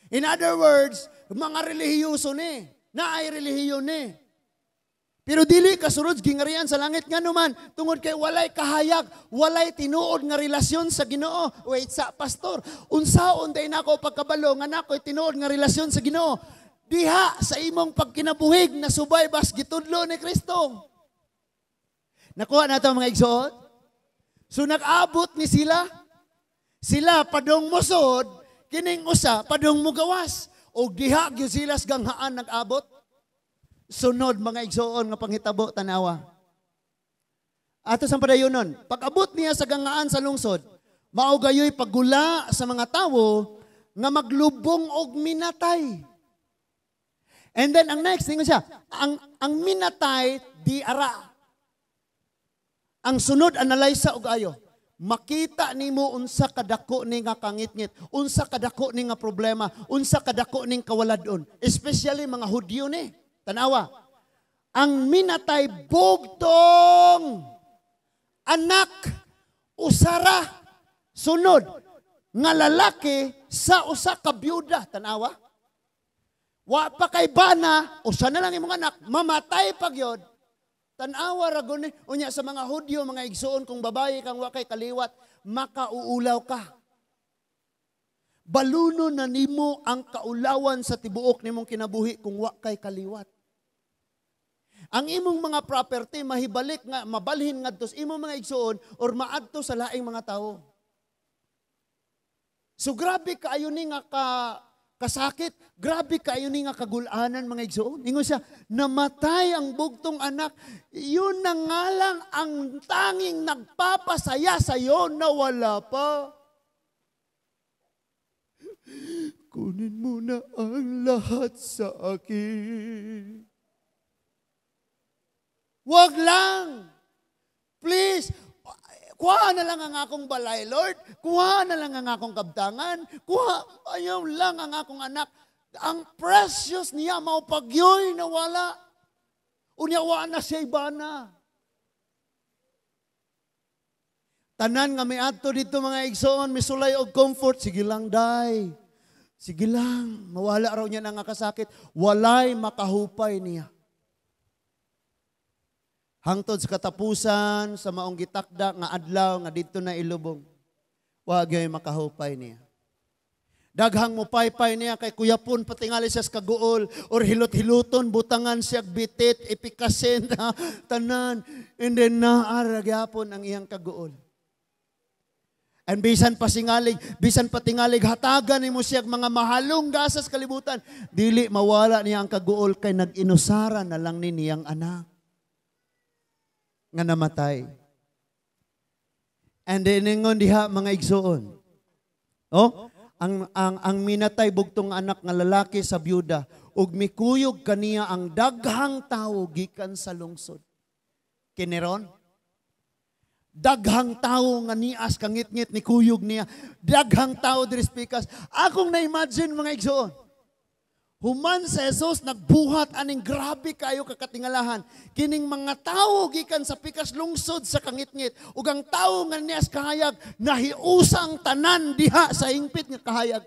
In other words, mga relihiyoso ni, naay relihiyon ni. Pero dili kasurod gingarian sa langit nga naman, tungod kay walay kahayag, walay tinuod nga relasyon sa Ginoo. Wait sa pastor, unsaon day nako pagkabalo nga nakoy tinuod nga relasyon sa Ginoo? Diha sa imong pagkinabuhig na subay bas gitudlo ni Kristo. Nakuha nato mga igsoon? So nag-abot ni sila padong musod, kining usa padong mugawas. O diha gyud sila sa ganghaan nag-abot. Sunod mga igsoon nga panghitabo tanawa. Ato sa padayonon, pag-abot niya sa gangaan sa lungsod, mao gayoy paggula sa mga tawo nga maglubong og minatay. And then ang next thing siya, ang minatay di ara. Ang sunod analysa og ayo. Makita nimo unsa kadako ni nga kangitngit, unsa kadako ni nga problema, unsa kadako ning kawaladon, especially mga Hudyo ni. Tanawa, ang minatay bugtong anak usara sunod nga lalaki sa usa ka byuda. Tanawa, wa pa kay bana, usa na lang imong anak, mamatay pagyod. Tanawa ragon ni unya sa mga Hudyo, mga igsuon, kung babae kang wa kay kaliwat, makauulaw ka. Baluno na nimo ang kaulawan sa tibuok nimong kinabuhi kung wa kay kaliwat. Ang imong mga property mahibalik nga mabalhin ngadto sa imong mga igsuon or maadto sa laing mga tawo. So grabe kaayo ni nga kasakit, grabe kaayo ni nga kagulanan mga igsuon. Ingon siya, namatay ang bugtong anak, yun na nga lang ang tanging nagpapasaya sa iyo na wala pa. Kunin mo na ang lahat sa akin. Wag lang. Please, kuha na lang ang akong balay, Lord. Kuha na lang ang akong kabtangan. Ayaw lang ang akong anak. Ang precious niya, maupagyoy na wala. Unyawa na siya ibana. Tanan nga miadto dito mga igsoon, misulay og comfort, sige lang day. Sige lang, mawala raw niya nga kasakit, walay makahupay niya. Hangtod sa katapusan, sa maong gitakda nga adlaw nga dito na ilubong, wa gyud makahupay niya. Daghang mo paypay niya kay kuyapon patingali siya sa kaguol or hilot-hiluton butangan siya bitit ipikasen tanan and then naar gyapon ang iyang kaguol. And bisan patingalig hatagan nimo siya mga mahalong gasas kalibutan, dili mawala niya ang kaguol kay nag-inusara na lang ni niyang anak nga namatay. And then ingon diha mga igsoon. Oh, ang minatay bugtong anak nga lalaki sa byuda ug mikuyog kaniya ang daghang tawo gikan sa lungsod. Kineron? Daghang tawo nga nias kangit-ngit ni kuyog niya. Daghang tawo diri sa pikas. Akong na-imagine mga igsoon. Human sa Jesus nagbuhat aning grabe kayo kakatingalahan. Kining mga tawo gikan sa pikas lungsod sa kangit-ngit ug ang tawo nga nias kahayag nahiusang tanan diha sa hingpit nga kahayag.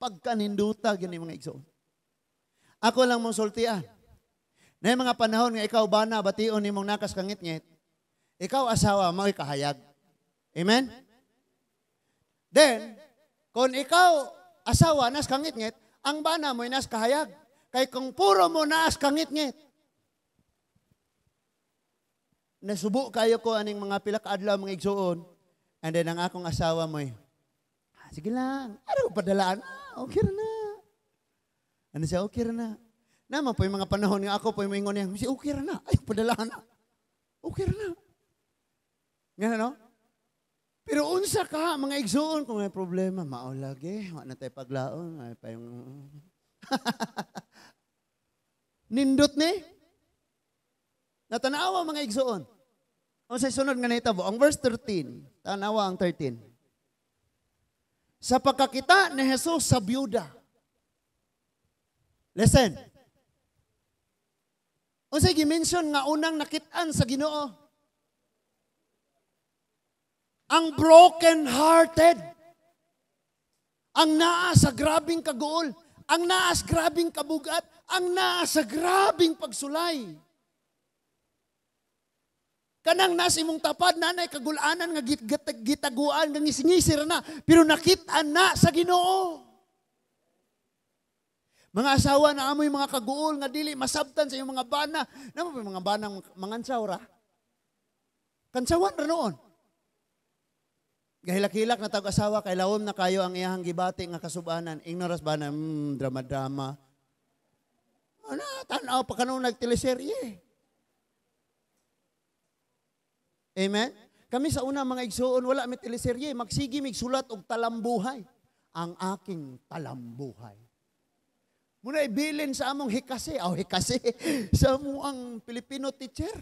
Pagkaninduta gini mga igsoon. Ako lang mong sultian. Na mga panahon nga ikaw bana bation nimong nakas kangit-ngit. Ikaw asawa mo kahayag. Amen? Then, kung ikaw asawa nas kangit-ngit, ang bana mo nas kahayag. Kay kung puro mo nas kangit-ngit. Nasubo kayo ko aning mga pila ka adlaw mga igsuon. And then ang akong asawa mo, sige lang, ano padalaan? Okay na. Ano siya, okay na. Naman po yung mga panahon nga ako po yung ingon niya, okay na. Ay, padalaan na. Okay na. Nga no? Pero unsa ka, mga igsuon, kung may problema, maulagi, wala na tayo paglaon, ay pa yung... Nindot ni? Natanawa mga igsuon. O sa sunod nga nahitabo, ang verse 13, tanawa ang 13. Sa pagkakita ni Jesus sa byuda. Listen. Unsay gi-mention nga unang nakitaan sa Ginoo? Ang broken-hearted. Ang naa sa grabing kaguol. Ang naa sa grabing kabugat. Ang naa sa grabing pagsulay. Kanang nas imong tapad, nanay kagulanan nga gitaguan, nga ngisingisir na, pero nakita na sa Ginoo. Mga asawa na amoy mga kaguol nga dili masabtan sa iyong mga bana. Namo pa mga banang mangansaw ra. Kansawan ra noon. Gahilak-hilak na tag-asawa kay lawom na kayo ang iyahang gibati nga kasubanan. Ignoras ba na drama-drama. Ano, tanaw pa kanong nagteleserye. Amen? Kami sa una mga igsuon, wala may teleserye. Magsigi, migsulat og talambuhay. Ang aking talambuhay. Muna ibilin sa among hikase. Hikase. Sa among ang Filipino teacher.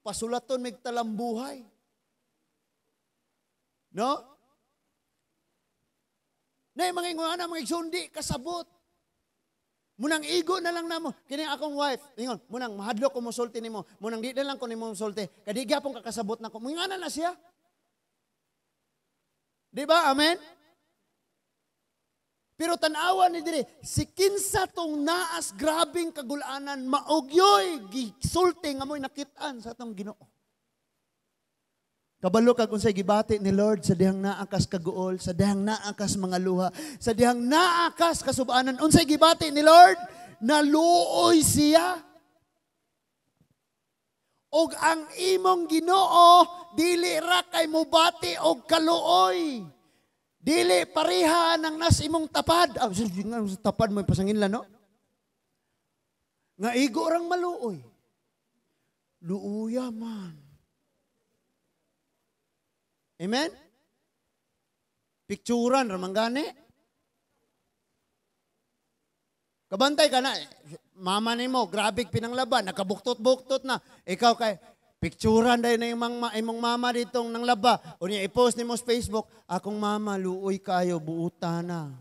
Pasulaton mig talambuhay. No? Na yung mga ingon na mga igsundi, kasabot. Munang igo na lang namo. Kini akong wife, ingon, munang mahadlok ko mo sulti nimo. Munang di na lang ko nimo sulti. Kadi gyapon kakasabot nako. Mungana na siya. Di ba? Amen? Pero tanawa ni dire, si kinsa tong naas grabing kagulanan maugyoy gisulti nga mo'y nakitaan sa atong Ginoo. Kabalo kag unsay gibati ni Lord sa dihang naakas kaguol, sa dihang naakas mga luha, sa dihang naakas kasubanan. Unsay gibati ni Lord? Naluoy siya. Og ang imong Ginoo dili ra kay mobati og kaluoy. Dili pareha nang nas imong tapad. Tapad mo pasanginlan, no? Nga igo rang maluoy. Luuya man. Amen? Picturan, ramang gani. Kabantay ka na. Mama ni mo, grabig pinanglaban, nakabuktot-buktot na. Ikaw kay, picturan dahil na imong mama ditong nang laba. O niya, i-post ni mo sa Facebook, akong mama, luoy kayo, buuta na.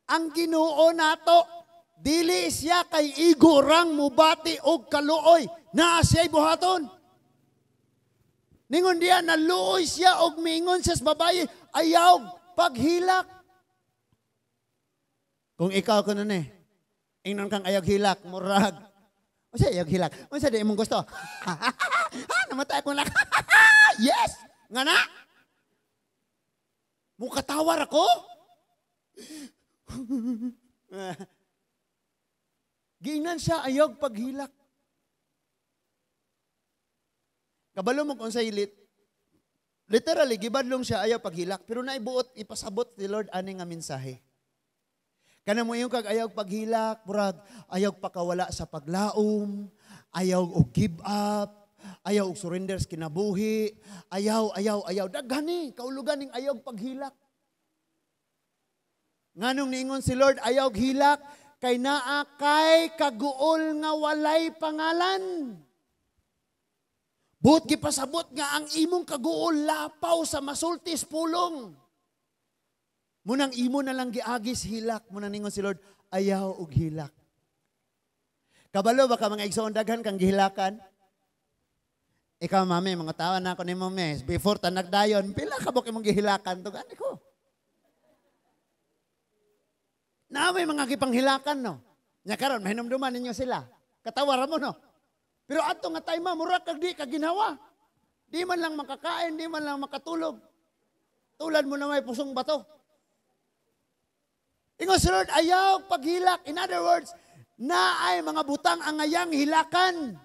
Ang Ginoo nato, dili siya kay igurang mubati og kaluoy. Naa siya'y buhaton. Ningon diya, naluoy siya og mingon siya sa babae, ayaw paghilak. Kung ikaw ko nun ingnon kang ayaw hilak, murag. O siya ayaw hilak. O siya di mong gusto. Namatay ko lang. Yes! Nga na? Mukatawar ako? Giingnan siya, ayaw paghilak. Kabalo mo kung sa ilit, literally, gibadlong siya, ayaw paghilak. Pero naibuot, ipasabot ni Lord ani nga mensahe. Kana mo yung kag ayaw paghilak, murag, ayaw pakawala sa paglaom, ayaw og give up, ayaw og surrender sa kinabuhi, ayaw. Daghani, kaulugan ning ayaw paghilak. Nganong niingon si Lord, ayaw hilak, kay naa kay kaguol nga walay pangalan. Buot gipasabot nga ang imong kaguol lapaw sa masultis pulong. Munang imo na lang giagis hilak, munang ningon si Lord, ayaw og hilak. Kabalo baka mga igsoon daghan kang gihilakan? Ikaw mami, mga tawa na ako ni mo mes, before ta nagdayon, pila ka bok imong gihilakan to gani ko. Na may mga gipanghilakan no. Nya karon mahinumduman ninyo sila. Katawara mo no. Pero adto nga time mura kag di ka ginawa. Di man lang makakain, di man lang makatulog. Tulad mo na may pusong bato. Ingon si Lord, ayaw paghilak. In other words, na ay mga butang ang ayang hilakan.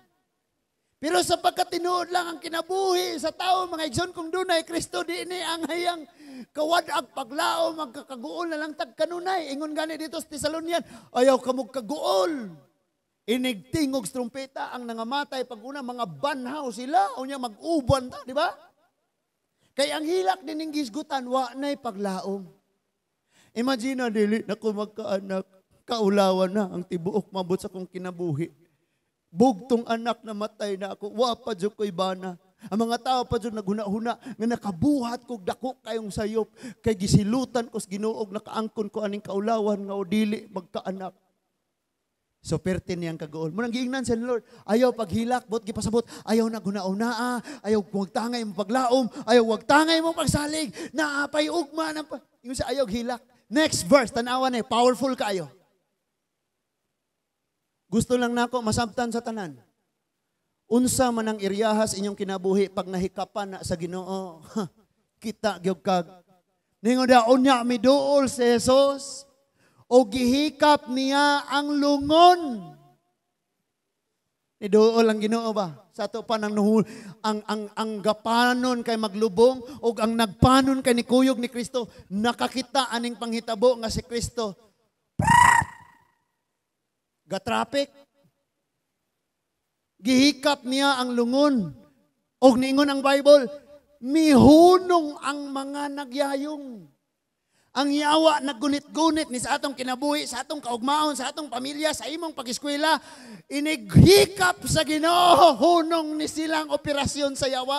Pero sapagkat tinuod lang ang kinabuhi sa tao, mga igsoon, kung dunay Kristo, di ni ang hayang kawadag paglao, magkakaguol na lang tagkanunay. Ingon gani dito sa Tesalonian, ayaw kamog kaguol. Inigtingog trumpeta ang nangamatay pag una, mga banhaw sila, o niya mag-uban ta, di ba? Kaya ang hilak din ng gisgutan, wa na'y paglaom. Imagine, dili na ko magkaanak, kaulawan na ang tibuok mabot sa kong kinabuhi. Bugtong anak na matay na ako, wapa dyan ko'y bana. Ang mga tao pa dyan naghuna-huna, nga nakabuhat kong dako kayong sayop, kay gisilutan ko sa Ginuog, nakaangkon ko aning kaulawan, nga o dili magkaanak. So pertin niyang kagool. Munang giingnan sa Lord, ayaw paghilak, bot gipasabot, ayaw na guna-una, ayaw wagtangay mo paglaom, ayaw wagtangay mo pagsalig, naapay ugma, yung sa ayaw hilak. Next verse, tanawan powerful kayo. Gusto lang nako masabtan sa tanan. Unsa man ang iryahas inyong kinabuhi pag nahikapan na sa Ginoo. Kita gyud kag ningon daon niya miduol si Jesus o gihikap niya ang lungon. Niduol ang Ginoo ba? Sa ato pa nang ang gapanon kay maglubong o ang nagpanon kay ni kuyog ni Kristo, nakakita aning panghitabo nga si Kristo. Gatrapik. Gihikap niya ang lungon. Og niingon ang Bible, mihunong ang mga nagyayong. Ang yawa naggunit-gunit ni sa atong kinabuhi, sa atong kaugmaon, sa atong pamilya, sa imong pag-eskwela, inighikap sa Ginoo, hunong ni silang operasyon sa yawa.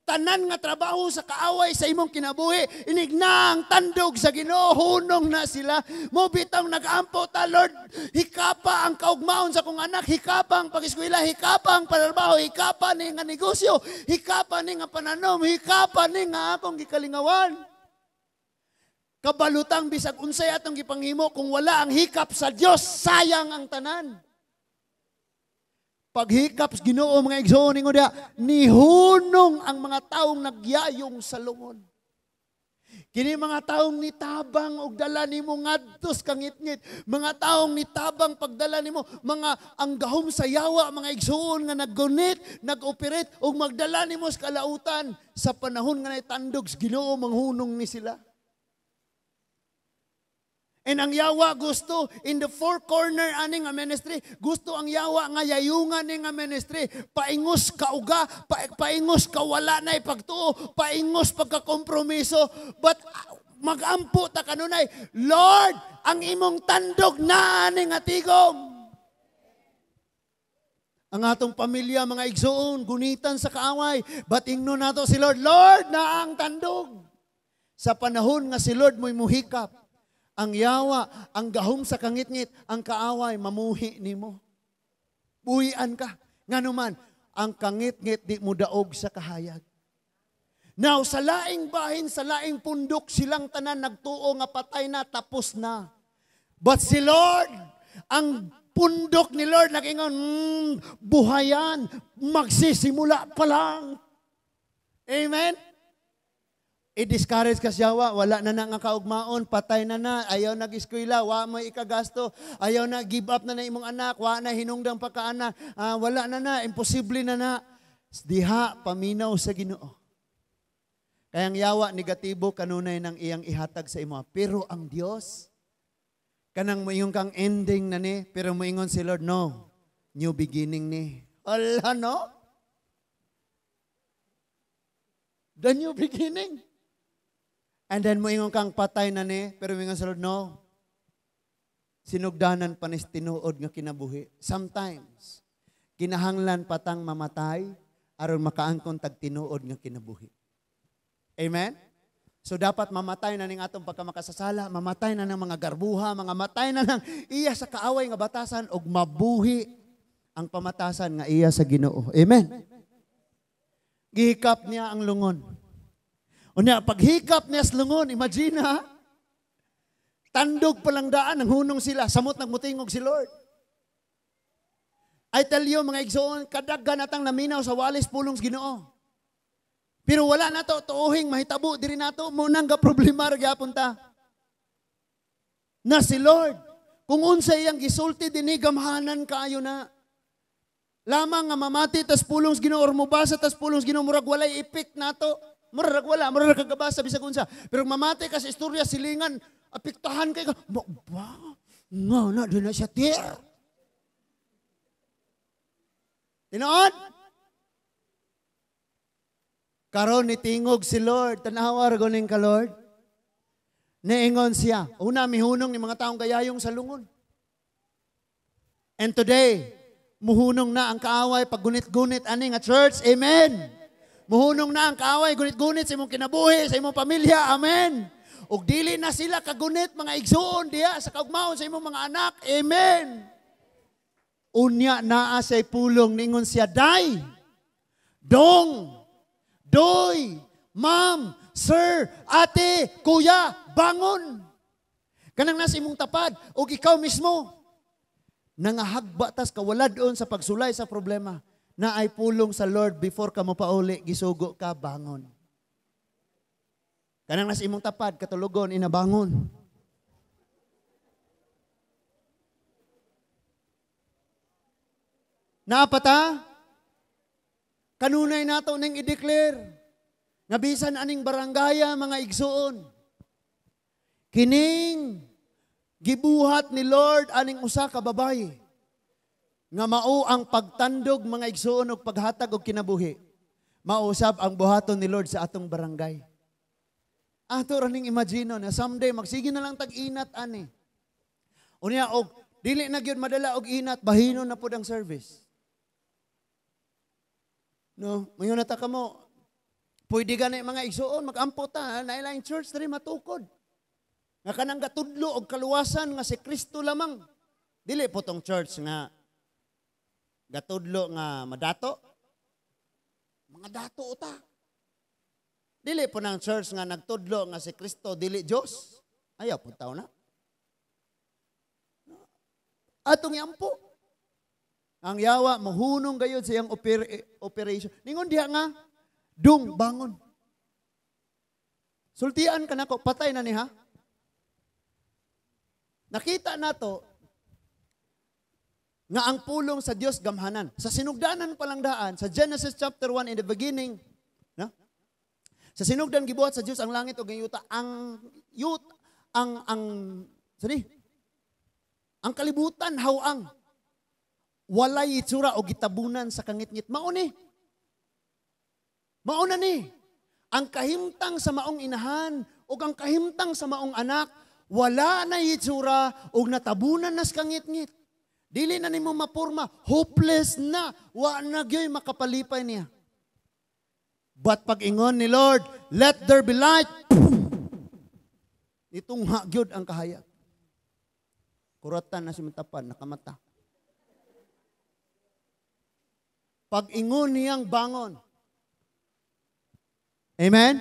Tanan nga trabaho sa kaaway sa imong kinabuhi, inignang tandog sa Ginoo, hunong na sila. Mo bitang nag-ampo ta, Lord, hikapa ang kaugmaon sa kong anak, hikapa ang pag-eskwela, hikapa ang panarbaho, hikapa ni nga negosyo, hikapa ni nga pananom, hikapa ni nga akong gikalingawan. Kabalutang bisag unsay atong gipanghimo kung wala ang hikap sa Dios, sayang ang tanan. Paghikap sa Ginoo mga igsoon ningo dia, nihunong ang mga taong nagyayong sa lungon. Kini mga taong nitabang og dala nimo ngadto sa kangitngit, mga taong nitabang pagdala nimo, mga anggahom sa yawa, mga igsoon nga naggunit, nag-operate og magdala nimo sa kalautan sa panahon nga naitandog sa Ginoo manghunong ni sila. And ang yawa gusto, in the four corner aning nga ministry, gusto ang yawa nga yayungan ni nga ministry, paingos kauga, paingos kawala na ipagtuo, paingos pagkakompromiso, but magampo ta kanunay, Lord, ang imong tandog na aning atigom. Ang atong pamilya, mga igsoon, gunitan sa kaaway, but ingno nato si Lord, Lord, na ang tandog. Sa panahon nga si Lord mo'y muhikap, ang yawa, ang gahom sa kangitngit, ang kaaway, mamuhi nimo. Buhian ka. Nga naman, ang kangit-ngit di mo daog sa kahayag. Now, sa laing bahin, sa laing pundok, silang tanan nagtuo nga patay na, tapos na. But si Lord, ang pundok ni Lord, nagingon, buhayan, magsisimula pa lang. Amen? I-discourage ka siya, wala na nga kaugmaon, patay na, ayaw nag-eskwela, wa mo ikagasto, ayaw na, give up na imong anak, wa na hinungdang pagkaanak, wala na, imposible na. Diha, paminaw sa Ginoo. Kayang yawa, negatibo, kanunay nang iyang ihatag sa imo. Pero ang Diyos, kanang moingon kang ending na ni, pero moingon si Lord, no, new beginning ni. Ala, no? The new beginning. And then moingon kang patay na ni, pero moingon si Lord, no, sinugdanan pa ni tinuod nga kinabuhi. Sometimes, kinahanglan patang mamatay, aron makaangkon tag tinuod nga kinabuhi. Amen? So dapat mamatay na ning atong pagkamakasasala, mamatay na ng mga garbuha, mga matay na ng iya sa kaaway nga batasan, og mabuhi ang pamatasan nga iya sa Ginoo. Amen? Gihikap niya ang lungon. Unya, paghikap niya sa lungon, imagine ha, tandog palang daan, ang hunong sila, samot nagmutingog si Lord. I tell you, mga igsoon, kadaggan natang naminaw sa walis pulong sa Ginoo. Pero wala na to, tuuhing mahitabo, diri na to, munang ka problema gyapon ta. Na si Lord, kung unsa iyang gisulti, dinigamhanan kaayo na. Lamang nga mamati, tas pulong sa Ginoo, or mubasa, tas pulong sa Ginoo, murag walay ipik na to. Murag wala, murag kagabasa, bisag unsa. Pero mamati ka sa istorya, silingan, apiktahan kay ka, ba? Nga na, di na siya tiyer. Tinoon? Karon nitingog si Lord, tanawa ragoning ka Lord. Naingon siya, una mihunong ni mga taong gayayong sa lungon. And today, muhunong na ang kaaway pag gunit-gunit ani nga church, amen. Muhunong na ang kaaway, gunit-gunit sa imong kinabuhi, sa imong pamilya, amen. Ug dili na sila kagunit mga igsoon diya sa kaugmaon sa imong mga anak, amen. Unya naa say pulong ningon siya, day, dong, doy, ma'am, sir, ate, kuya, bangon. Kanang nasa imong tapad, o ikaw mismo, nangahagba tas kawala doon sa pagsulay sa problema, na ay pulong sa Lord before ka mo pauli, gisugo ka, bangon. Kanang nasa imong tapad, katulugon, inabangon. Naapata? Kanunay nato ning i-declare nga bisan aning barangaya mga igsoon. Kining gibuhat ni Lord aning usa ka babaye nga mao ang pagtandog mga igsoon og paghatag og kinabuhi. Mausab ang buhaton ni Lord sa atong barangay. Ato ra ning imagine na someday magsige na lang tag-inat ani. Unya og dili na gyud madala og inat, bahinon na pud ang service. No, mayon nata kamo. Pwede gani mga igsoon mag-ampo ta na ilang church diri matukod. Nga kanang gatudlo og kaluwasan nga si Kristo lamang. Dili po tong church nga gatudlo nga madato. Mga dato ta. Dili po nang church nga nagtudlo nga si Kristo dili Dios. Ayaw po taw na. Atong iampo. Ang yawa, mahunong gayod sa iyang operation. Ningon diha nga, dung, bangon. Sultian ka na ko, patay na niha. Nakita na to, nga ang pulong sa Diyos gamhanan. Sa sinugdanan palang daan, sa Genesis chapter 1 in the beginning, no? Sa sinugdan gibuhat sa Diyos ang langit o yuta, ang kalibutan, hawang. Walay itsura o gitabunan sa kangit-ngit. Mauni. Mauna ni. Ang kahimtang sa maong inahan o ang kahimtang sa maong anak, wala na itsura o natabunan na sa kangit-ngit. Dili na nimo mapurma. Hopeless na. Wa na gyoy makapalipay niya. But pag ingon ni Lord, let there be light. Itong hagyod ang kahayag. Kuratan na si Matapan, nakamata. Pag-ingon niyang bangon. Amen?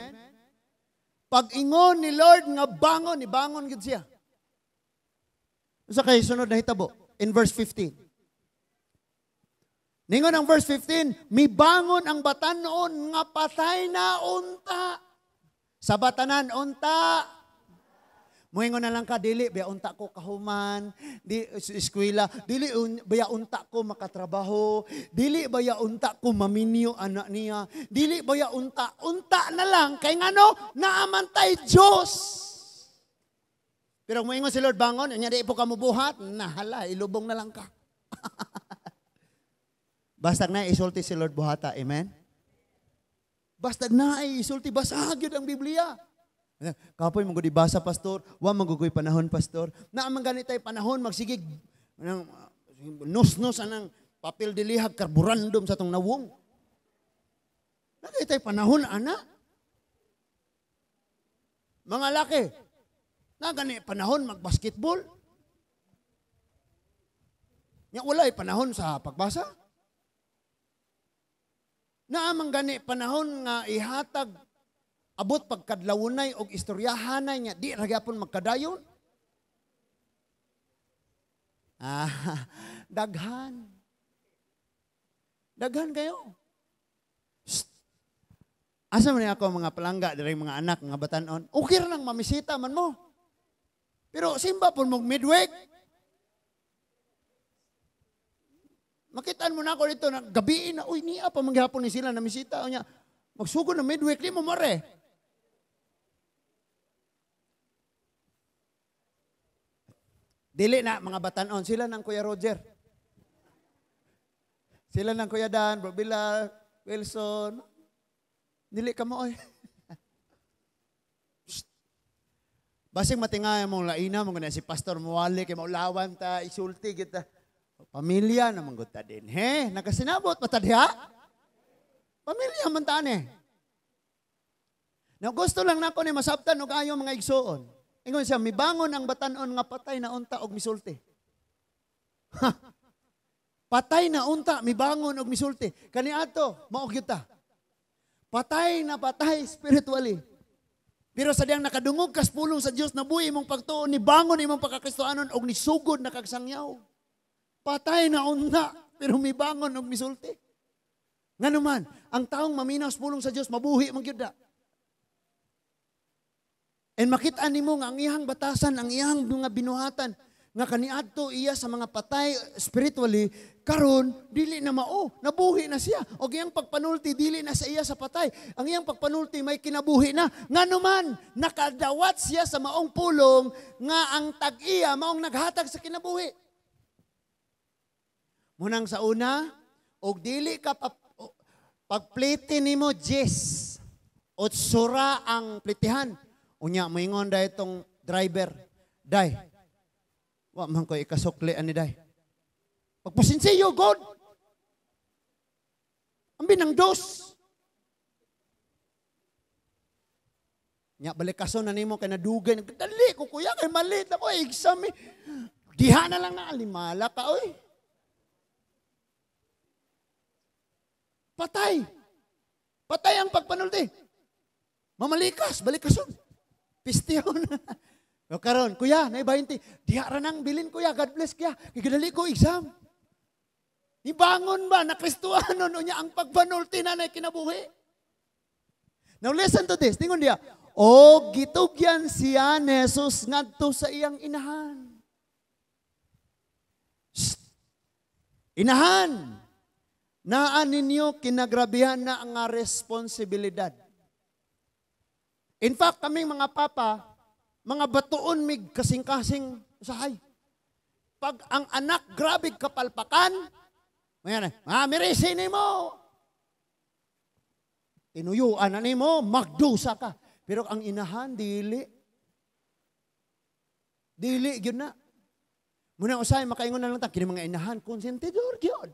Pag-ingon ni Lord nga bangon, ibangon gid siya. Sa kay sunod na hitabo, in verse 15. Ningon ang verse 15, mibangon ang batanon nga patay na unta. Sa batanan, unta. Muingon na lang ka, dili, baya unta ko kahuman, di, eskwela, dili, baya unta ko makatrabaho, dili, baya unta ko maminyo anak niya, dili, baya unta na lang, kay ngano, naamantay Diyos. Pero muingon si Lord bangon, nya di po ka mubuhat, nahala, ilubong na lang ka. Bastag na isulti si Lord buhata, amen? Bastag na isulti, basag yun ang Biblia. Kapoy mong basa, pastor. Wa magugoy panahon, pastor. Na amang ganitay panahon, magsigig nus-nus anang papel dilihag, karburandum sa tong nawong. Na ganitay panahon, ana. Mga laki, na ganitay panahon, magbasketball. Nga walay panahon sa pagbasa. Na amang ganitay panahon nga ihatag abot pagkadlawunay og istoryahanay niya, di ragyapon magkadayon. Daghan. Daghan kayo. Shh. Asa man ako mga palangga, diri mga anak, mga batanon, okay ra nang mamisita man mo. Pero simba pon mong midweek. Makitaan mo na ako dito, na gabi na, uy, niya pa manghapon ni sila na misita. O niya, magsugod na midweek, di mo mare. Dili na, mga batanon, sila ng Kuya Roger. Sila ng Kuya Dan, Bro Bila, Wilson. Dili ka mo, oy. Basing matingay mong laina, mong si Pastor Muwali, kay maulawan ta, isulti kita. Pamilya naman ta din. He, nakasinabot, matadya? Pamilya man taan eh. Now, gusto lang na ako ni masabtan o kayo mga igsoon. Ingon siya, mibangon ang batanon nga patay na unta og misulti. Patay na unta, mibangon og misulti. Kani ato, mao kita. Patay na patay spiritually. Pero sa diyang nakadungog kas pulong sa Dios, nabuhi imong pagtuon, ni bangon imong pagkakristohanon og nisugod na kagsangyaw. Patay na unta, pero mibangon og misulti. Nganuman, ang taong maminaw sa pulong sa Dios, mabuhi man gyud. And makita nimo nga ang iyang batasan, ang iyang mga binuhatan, nga kaniadto iya sa mga patay spiritually, karon dili na mao, nabuhi na siya. O iyang pagpanulti, dili na sa iya sa patay. Ang iyang pagpanulti may kinabuhi na. Nganuman, nakadawat siya sa maong pulong, nga ang tag-iya, maong naghatag sa kinabuhi. Munang sa una, og dili ka pagpliti nimo Jess, o sura ang plitihan. Unya, moingon dahi itong driver. Day, wa man ko ikasukli ani day. Pagpasinsiyo, God. Ang binang dos. Nya, balikason na nimo kay nadugay. Dali ko, kuya, kay malit ako, exam eh. Diha na lang na, alimala ka, oy. Patay. Patay ang pagpanulti. Mamalikas, balikason. Pistihon. O karon, kuya, na 20. Diha ra nang bilin, kuya. God bless kuya. Kikadali ko exam. Ibangon ba na Kristohanon niya ang pagpanulti na kinabuhi? Now listen to this. Tingon dia. O gitugyan siya ni Jesus ngadto sa iyang inahan. Shh. Inahan. Naan ninyo kinagrabihan na ang responsibilidad. In fact, kaming mga papa, mga batuon mig kasing-kasing usahay. Pag ang anak grabe kapalpakan, mayan mirisi ni mo. Tinuyuan na ni mo, magdusa ka. Pero ang inahan, dili. Dili, yun na. Muna usahay, makaingon na lang ta, kini mga inahan, konsentidor, yun.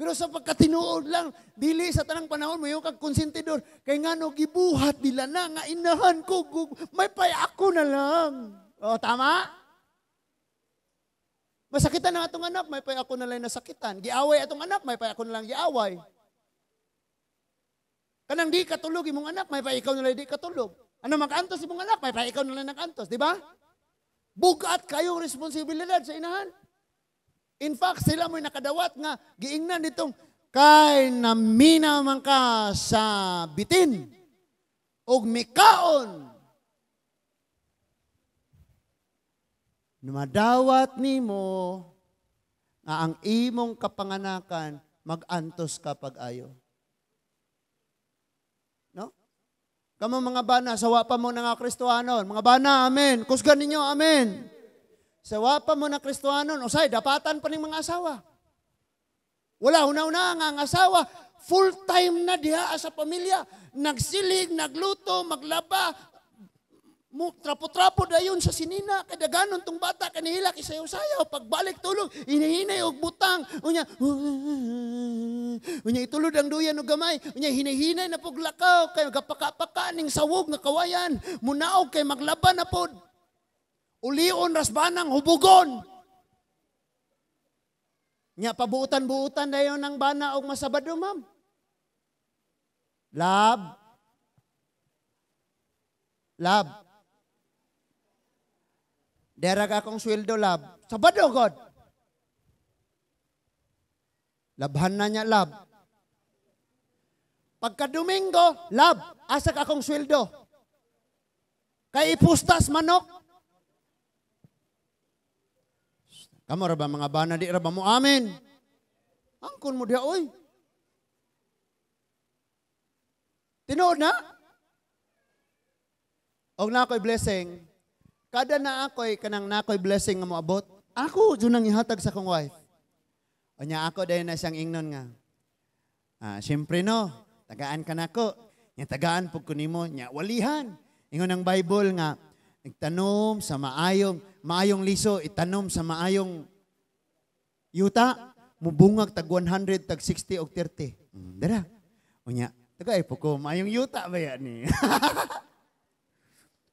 Pero sa pagkatinuod lang, dili sa tanang panahon mo yung kag-konsentidor. Kaya nga no, gibuhat nila na, nga inahan ko, may pay ako na lang. O, tama? Masakitan na atong anak, may pay ako na lang nasakitan. Giaway atong anak, may pay ako na lang giaway. Kanang di katulog imong anak, may pa ikaw nila di katulog. Ano makantos imong anak, may pa ikaw nila nakantos, di ba? Bugat kayong responsibilidad sa inahan. In fact, sila mo'y nakadawat nga, giingnan ditong, kay namina man ka sa bitin, og mikaon. Madawat nimo nga ang imong kapanganakan, mag-antos ka pag-ayo. No? Kamo mga bana, sawa pa mo na nga Kristohanon. Mga bana, amen. Kusgan ninyo, amen. Sawa pa mo na Kristohanon. Usay, dapatan pa ng mga asawa. Wala, una-una nga ang asawa, full-time na diha sa pamilya. Nagsilig, nagluto, maglaba, trapo-trapo dayon sa sinina. Kada ganon tong bata, kanihila, kisayaw-sayaw. Pagbalik tulog, hinahinay og butang. Unya itulod ang duyan o gamay. Unya hinahinay na puglakaw. Kay gapaka-paka ning sawog na kawayan. Munaog kay maglaba na pod. Ulion rasbanang hubugon. Nya pabuutan-buutan dayon ng bana og masabado, ma'am. Lab. Derag akong sweldo, lab. Sabado, God. Labhan na niya, lab. Pagka Domingo, lab. Asak akong sweldo. Kay ipustas manok. Kamu ra ba mga bana, di ra ba mo? Amen. Angkon mo diya, oy. Tinood na? Og na ako'y blessing. Kada na ako'y kanang na ako'y blessing nga moabot, ako dyan ang ihatag sa kong wife. O niya ako dahil na siyang ingnon nga. Siyempre no, tagaan ka na ako. Nya tagaan po ko nimo, nya walihan. Ingon ang Bible nga, nagtanom sa maayong liso, itanom sa maayong yuta, mubungag tag 100, tag 60 o 30. Dara. O niya, tagay po ko, maayong yuta ba yan ni?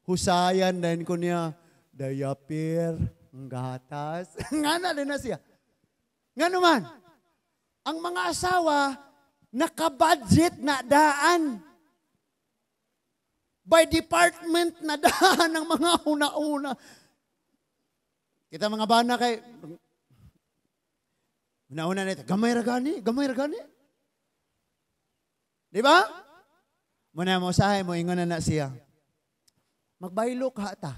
Husayan din ko niya, dayapir, gatas. Nga na din na siya. Nga naman, ang mga asawa, naka-budget na daan. By department na daan ng mga una-una. Kita mga bana kay, una-una nito, gamay ragani. Di ba? Muna mo sahay mo, ingon na siya. Magbaylo ka ta.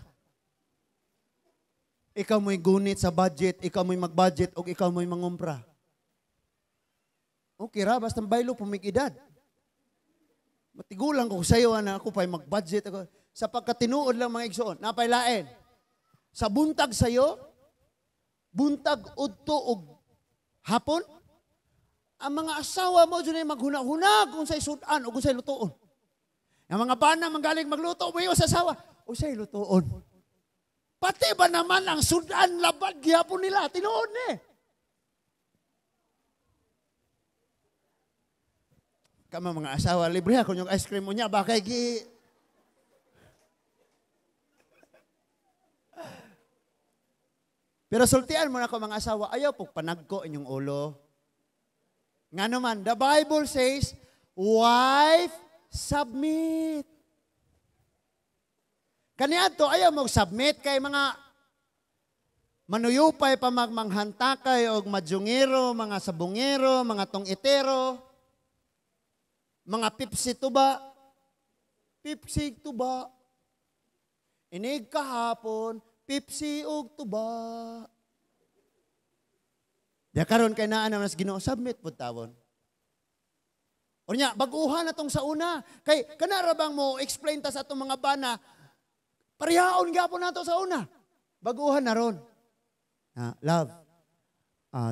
Ikaw mo'y gunit sa budget, ikaw mo'y mag-budget, o ikaw mo'y mangumpra. Okay ra, basta baylo pumig-edad. Matigulang ko sa'yo na ako pa'y mag-budget. Sa pagkatinuod lang mga igsoon, napailain. Sa buntag sa'yo, buntag udto og hapon, ang mga asawa mo dyan ay maghunag-hunag kung sa'y sudan o kung sa'y lutoon. Ang mga bana manggaling magluto, umayo sa asawa, o sa'y lutoon. Pati ba naman ang sudan labad gihapon nila, tinuod ni. Kama mga asawa, libre ako yung ice cream mo niya, bakay gi... Pero sultian mo na ko mga asawa, ayaw po panagko inyong ulo. Nga naman, the Bible says, wife, submit. Kaniya to, ayaw mo submit kay mga manuyupay pa magmanghantakay o madyungero, mga sabungero, mga tongitero, mga pipsi tuba. Inig kahapon, pipsi og tuba. Diya karon kay naa naman Ginoo submit pud tawon. O nya baguhan na tong sa una. Kay kanara bang mo explain ta sa atong mga bana, parehaon gyapon nato sa una. Baguhan na ron. Love.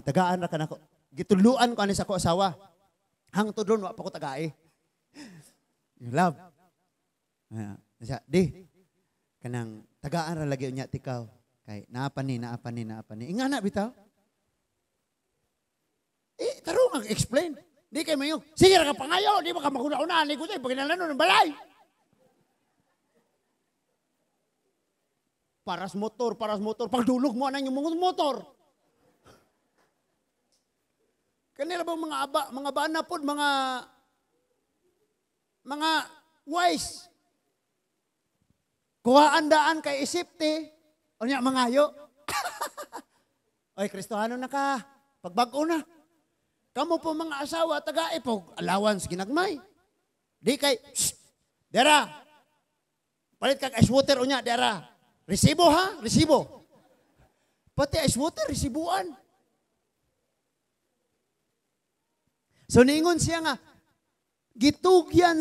Tagaan ra kanako. Gituluan ko ani sa ko asawa. Hangtod ron wa pa ko tagai. Love. Di. Kanang tagaan ra lagi unya tikaw. Kay naapa ni. Ingana bitaw. Tarong ang explain. Di kayo mayo. Sige ra ka pangayo, di ba ka maguna-una ni ko tay paginalan ng balay. Paras motor, pagdulog mo na yung motor. Kanila bang mga bana pod, mga mga wise. Kuhaan daan kay isipte, unya mangayo. Oy, Kristohano na ka, pagbago na. Kamu po mga asawa, taga-ipog, allowance ginagmay. Di kay, dera, palit kag ice water unya, dera. Resibo ha, resibo. Pati ice water, resibuan. So ningon siya nga, gitugyan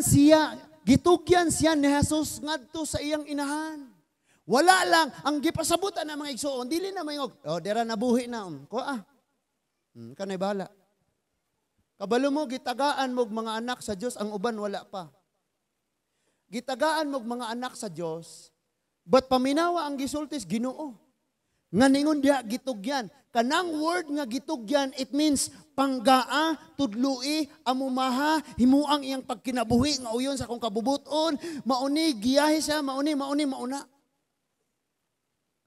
siya ni Jesus ngadto sa iyang inahan. Wala lang, ang gipasabutan ng mga igsoon, dili na mayong, dera nabuhi na, kanay bahala. Kabalo mo, gitagaan mo mga anak sa Diyos, ang uban wala pa. Gitagaan mo mga anak sa Diyos, but paminawa ang gisultis, Ginoo. Nga ningon diha gitugyan. Kanang word nga gitugyan, it means panggaa, tudlui, amumaha, himuang iyang pagkinabuhi, nga uyon sa kong kabubuton, mauni, giyahe siya, mauna.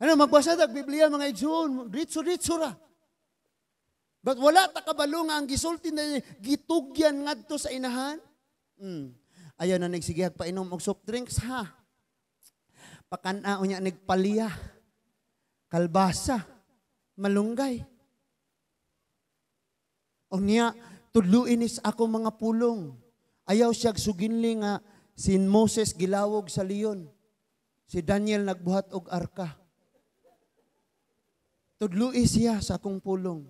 Ano, magbasa dag Biblia mga igsoon, ritso ra. But wala ta kabalo nga ang gisulti na gitugyan ngadto sa inahan. Ayaw na nagsigihag pa inom og soft drinks ha. Pakana unya nagpaliya. Kalbasa, malunggay. O niya, tudluin is ako mga pulong. Ayaw siyag suginli nga si Moses gilawog sa leon. Si Daniel nagbuhat og arka. Tudluin siya sa akong pulong.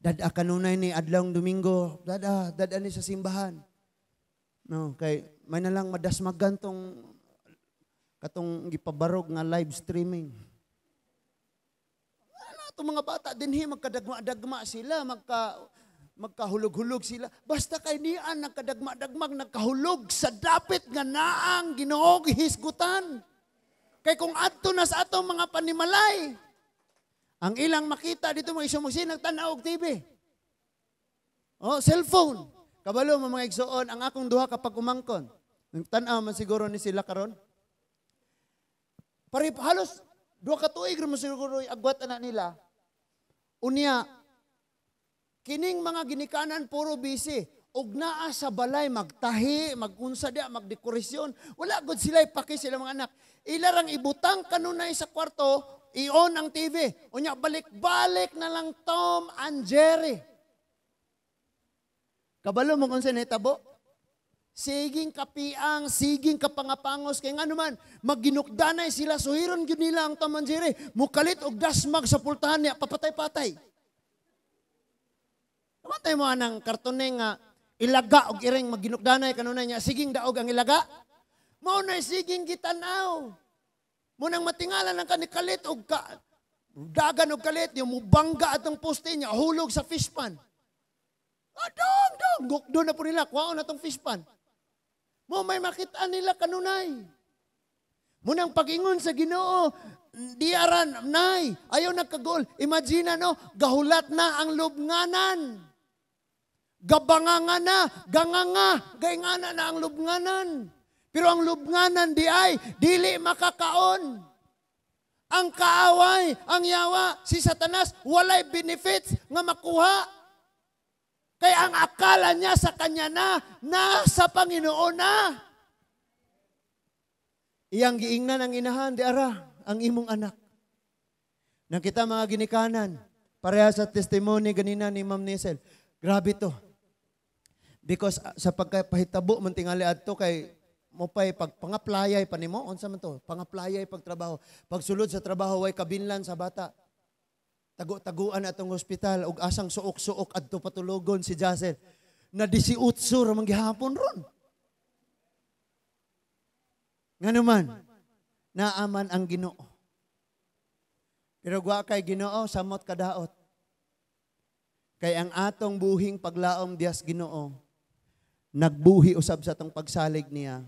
Dada kanunay ni adlawng Domingo, dada ni sa simbahan. No, kay may nalang madasmagan tong katong gipabarog nga live streaming. Itong mga bata din magkadagma-dagma sila, magkahulog-hulog sila. Basta kay niyan nagkadagma-dagmag, nagkahulog sa dapit nga naang Ginoo gihisgutan. Kay kung adto na sa atong mga panimalay, ang ilang makita dito mga isumugsin, nagtanaw og TV. Cellphone. Kabalo mga igsoon, ang akong duha kapag umangkon. Nagtanaw man siguro ni sila karon. Halos duha ka tuig mo siguro agwat na nila. Unya, kining mga ginikanan puro busy. Ug naa sa balay, magtahi, magunsa dia, magdekorasyon. Wala gud sila ipaki sila mga anak. Ilarang ibutang kanunay sa kwarto, i-on ang TV. Unya, balik-balik na lang Tom and Jerry. Kabalo mo kung saan itabo? Siging kapiang, siging kapangapangos, kaya nga naman, magginukdanay sila, suhiron yun nila ang Tom and Jerry, mukalit og dasmag sa pultahan niya, papatay-patay. Kamatay mo anang kartone nga, ilaga og iring magginukdanay kanunay niya, siging daog ang ilaga. Mao na siging gitanaw. Munang matingalan ang kanikalit og dagan og kalit, yung mubangga atong poste niya, hulog sa fishpan. Dong, gukdo na po nila, kuwaon na tong fishpan. Mo may makita nila kanunay. Munang pagingon sa Ginoo, diaran, nay, ayaw nagkagol. Imagine no, gahulat na ang lubnganan. Gabanganga na, ganganga, gaingana na ang lubnganan. Pero ang lubnganan di ay, dili makakaon. Ang kaaway, ang yawa, si Satanas, walay benefits nga makuha. Kaya ang akala niya sa kanya na, nasa Panginoon na. Iyang giingnan ang inahan, di ara, ang imong anak. Nang kita mga ginikanan, pareha sa testimony ganina ni Ma'am Nisel, grabe to. Because sa pagkapahitabo, mantingali adto kay mo pa'y pagpangaplayay pa nimo, unsa man to, pangaplayay pagtrabaho. Pagsulod sa trabaho, way kabinlan sa bata. Tagu-taguan atong hospital ug asang suok-suok adto patulogon si Jazel na 18 ra man gihapon ron. Nganuman naaman ang Ginoo. Pero wa kay Ginoo samot kadaot. Kay ang atong buhing paglaom dias Ginoo nagbuhi usab sa atong pagsalig niya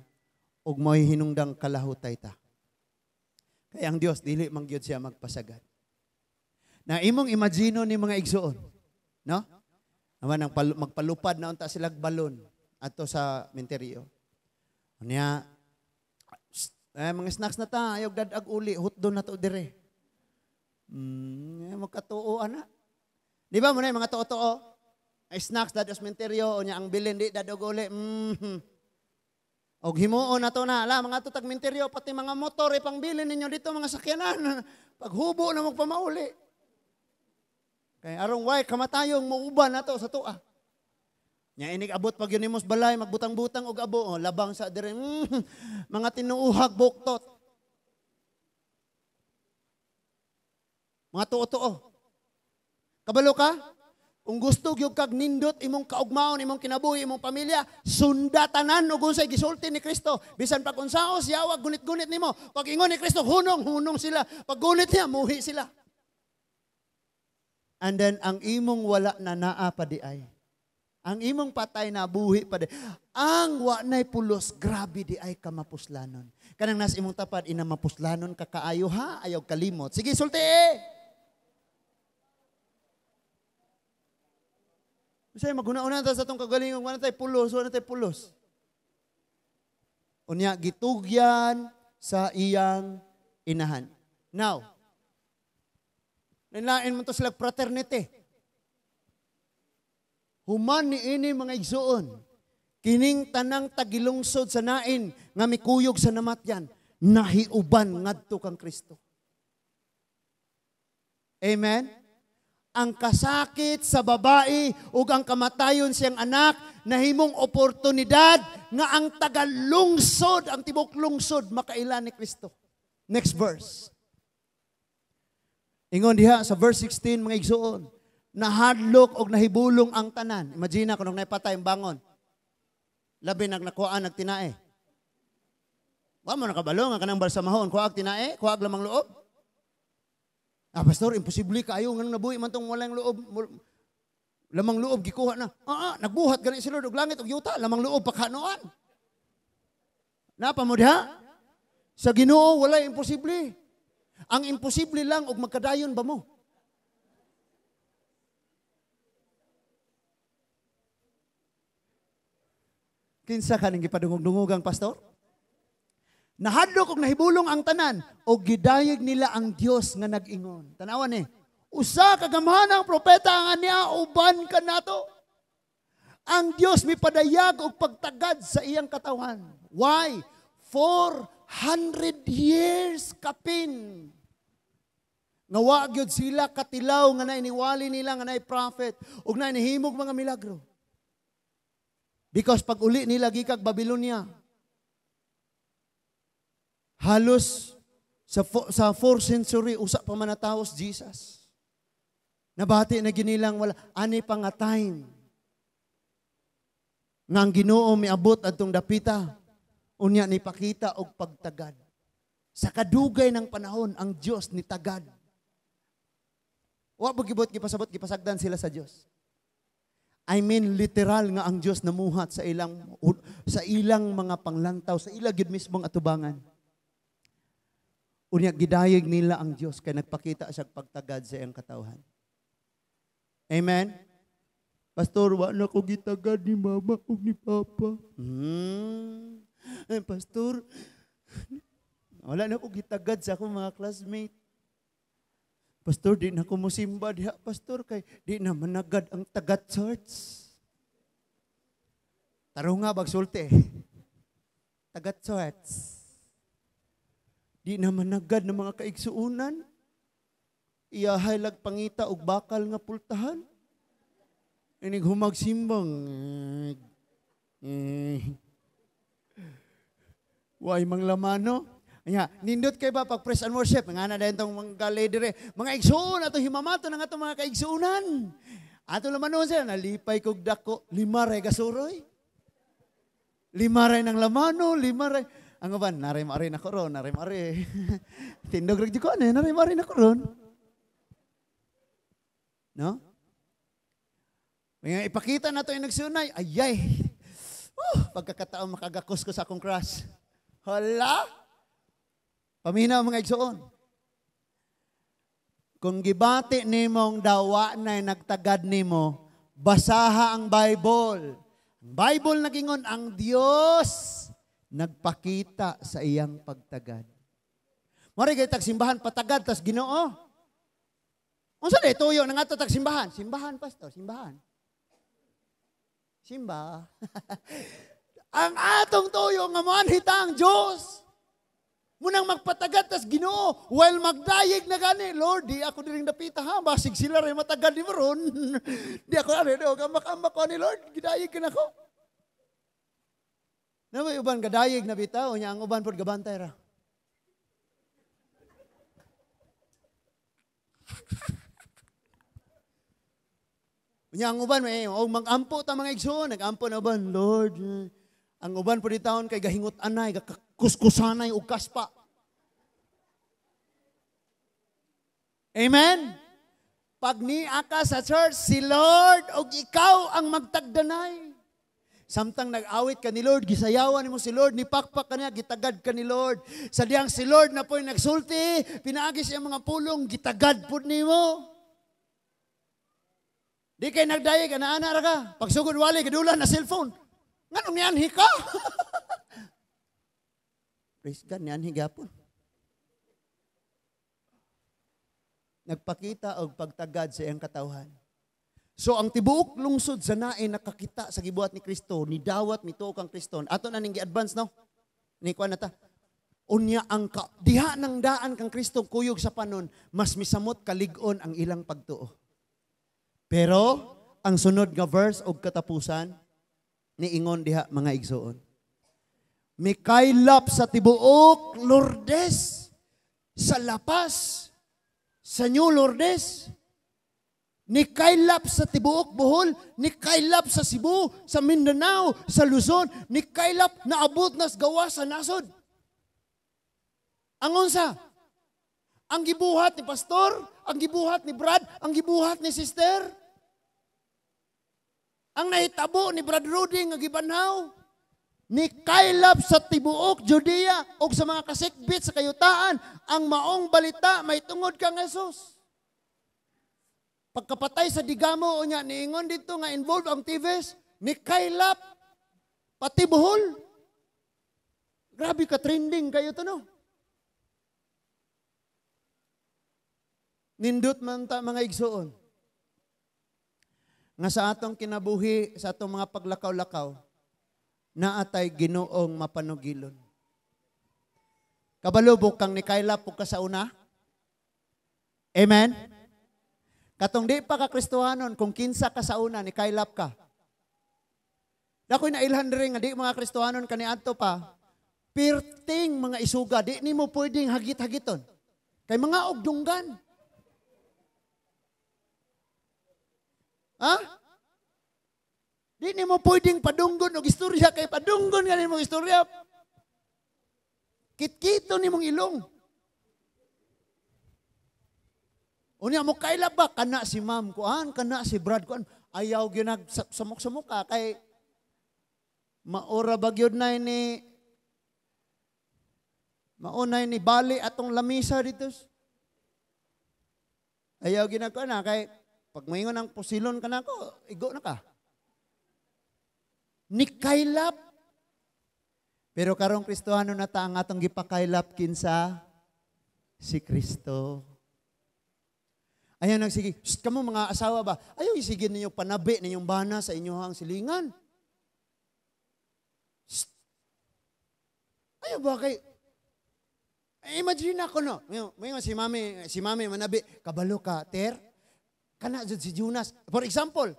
ug mo'y hinungdang kalahutay ta. Kay ang Dios dili man gyud siya magpasagad. Na imong imagino ni mga igsoon, no? Naman ang magpalupad na unta sila balon ato sa menteryo. Unya, mga snacks na ta, ayaw dadag uli, hotdog na to dire. Magkatuo ana. Di ba mo na yung mga totoo? Ay snacks dados menteryo, unya ang bilin di dadag uli. Og himuon na to na, ala, mga tutag minteryo, pati mga motor, ipangbilin ninyo dito, mga sakyanan. Paghubo na magpamauli. Kaya arong way, kamatayong muuban na to sa tua. Nya inig abot pag yun imos balay, magbutang-butang og abo, labang sa dire, mga tinuuhag buktot. Mga tuo-tuo. Kabalo ka? Kung gusto gyud kag nindot imong kaugmaon, imong kinabuhi, imong pamilya, sundatanan ug unsay gisulti ni Kristo. Bisan pag unsaos yawag gunit-gunit nimo, pag ingon ni Kristo hunong sila. Pag gunit niya muhi sila. And then ang imong wala na naa pa di ay. Ang imong patay na buhi pa di. Ang wa nay pulos, grabe di ay ka mapuslanon. Kanang nas imong tapad ina mapuslanon ka kaayo ha, ayaw kalimot. Sige sulti. Kasi maguna-una ta sa itong kagalingon, wala tayo pulos. Unya, gitugyan sa iyang inahan. Now, nilain mo to sila fraternity. Human ni ini mga igsuon, kining tanang tagilungsod sa nain, nga mikuyog sa namatyan, nahiuban ngadto kang Kristo. Amen? Ang kasakit sa babae ug ang kamatayon siyang anak nahimong oportunidad nga ang tagalungsod, ang tibok lungsod makaila ni Kristo. Next verse. Ingon diha sa verse 16 mga igsuon, nahadlok og nahibulong ang tanan. Imagine kung naipatay ang bangon. Labi nagnakuan nagtinae. Wa mo nakabalo nga kanang balsamahon, kuag tinae, kuag lamang loob. Pastor, imposible kayo nga nabuhi man tong walang loob. Lamang loob gikuha na. Nagbuhat gani sila og langit og yuta, lamang loob pakanoan. Napa mo diha? Sa Ginoo wala imposible. Ang imposible lang og magkadayon ba mo? Kinsa kaning gipadungog-dungogang pastor? Nahadlok og nahibulong ang tanan o gidayeg nila ang Dios nga nag-ingon. Tanawan ni, usa ka gamhanang propeta nga niya uban kanato. Ang Dios mipadayag og pagtagad sa iyang katawan. Why? 400 years kapin. Nga wa gyud sila katilaw nga nainiwali nila nga naay prophet ug nainihimog mga milagro. Because pag uli nila gikag Babylonia, halos sa 4th century, usa pa manataos Jesus. Nabati na ginilang wala, ani pa nga time. Nga ang Ginoo miabot adtong dapita, unya ni pakita og pagtagad. Sa kadugay ng panahon, ang Dios ni tagad. Wa ba gibot gipasabot gipasagdan sila sa Dios. I mean literal nga ang Dios namuhat sa ilang mga panglantaw, sa ila gyud mismong atubangan. Unya gidayeg nila ang Dios kay nagpakita siya pagtagad sa iyang katawhan. Amen. Pastor, wa na ko gitagad ni mama ug ni papa. Pastor, wala na ko gitagad sa akong mga classmate. Pastor, di na ko musimba diha, pastor, kay di na managad ang tagat church. Taro nga bagsulti. Tagat church. Di naman nagad ng mga kaigsuunan. Iyahay lag pangita og bakal nga pultahan. Inig humagsimbang. Way mang lamano. Anya, nindot kay ba pag praise and worship, nga na dayon tong mga leader, mga igsuon ato himamato ng ato mga kaigsuunan. Ato lamanon sila, nalipay kog dako, 5 ray gasuroy. 5 ray ng lamano, 5 ray. Ang uban, narimari na ko ron, narimari. Tindog rin ko, narimari na ko ron. No? May ipakita na ito yung nagsunay, ayay. Pagkakataon makagakos ko sa akong crush. Hala? Paminaw mga igsuon. Kung gibati nimong dawa na nagtagad nimo, basaha ang Bible. Ang Bible nagingon, ang Diyos nagpakita sa iyang pagtagad. Mari kay tagsimbahan patagad tas Ginoo. Unsa day tuyo nang ato tagsimbahan? Simbahan pastor, simbahan. Simba. Ang atong tuyo nga manhita ang Diyos. Munang magpatagat tas Ginoo while magdayeg na gani, Lord, di ako diring napita ha, basig sila rin matagad ni Maron. Di ako ambak-ambak ko ni Lord, gidayeg ka na ko. Na may uban gadayeg na bitaw, nya ang uban pod gabantay ra. Nya ang uban may mag-ampo ta mga igsoon, nag-ampo na uban, Lord. Ang uban po di taon kay gahingot anay, kuskusanay og kaspa. Amen? Pag niya ka sa church, si Lord o ikaw ang magtagdanay. Samtang nag-awit ka ni Lord, gisayawan mo si Lord, nipakpak ka niya, gitagad ka ni Lord. Sadyang si Lord na po'y nagsulti, pinaagis yung mga pulong, gitagad po ni mo. Di kayo nagdayag, ana-ana ka. Pagsugod wali, kadulan na cellphone. Nganong niyanhi ka? Praise God, niyanhi gapon. Nagpakita og pagtagad sa iyang katawhan. So ang tibuok lungsod sa naay nakakita sa gibuhat ni Kristo, ni dawat mituok ang Kristo. Ato na ning gi-advance no. Ni kuan nata. Unya ang diha nang daan kang Kristo kuyog sa panon, mas misamot kalig-on ang ilang pagtuo. Pero ang sunod nga verse og katapusan niingon diha mga igsoon. Mikaylap sa tibuok Lourdes, sa lapas, sa New Lourdes, nikaylap sa tibuok Bohol, nikaylap sa Cebu, sa Mindanao, sa Luzon, nikaylap na abot nas gawa sa nasod. Ang unsa? Ang gibuhat ni pastor, ang gibuhat ni Brad, ang gibuhat ni sister. Ang nahitabo ni Brad Rudy nga gibanhaw, ni kaylap sa tibuok Judea o sa mga kasikbit sa kayutaan, ang maong balita may tungod kang Jesus. Pagkapatay sa digamo o niya, niingon dito nga involved ang TVS, ni kaylap pati Bohol. Grabe ka trending kayo to no. Nindot man ta mga igsoon. Nga sa atong kinabuhi, sa atong mga paglakaw-lakaw, na atay Ginoong mapanugilon. Kabalubok kang nikaylap po ka sa una? Amen? Katong di pa ka Kristohanon, kung kinsa ka sa una, nikaylap ka. Dako'y nailhan rin nga di mga Kristohanon kaniadto pa, pirting mga isuga, di ni mo pwedeng hagit-hagiton. Kay mga ogdunggan. Ha? Di ni mo pwedeng padunggon o istorya kay padunggon nga ni mong istorya. Kit-kito ni mong ilong. Unya mo kailap ba? Kana si ma'am kuan, kana si Brad kuan. Ayaw ginag samok-samok ka kay maura bagyod na ni maunay ni bali atong lamisa dito. Ayaw ginagkuan na kay pag moingon ang pusilon ka na ko, igo na ka. Nikaylap. Pero karong Kristohano na ta ang atong gipakaylap kinsa si Kristo. Ayaw nagsige, kamo mga asawa ba? Ayaw isigin ninyo panabi ninyong bana sa inyong silingan. Ayaw ba kay imagine ako no. May si mami manabi, kabalo ka, ter. Kana jud si Jonas. For example,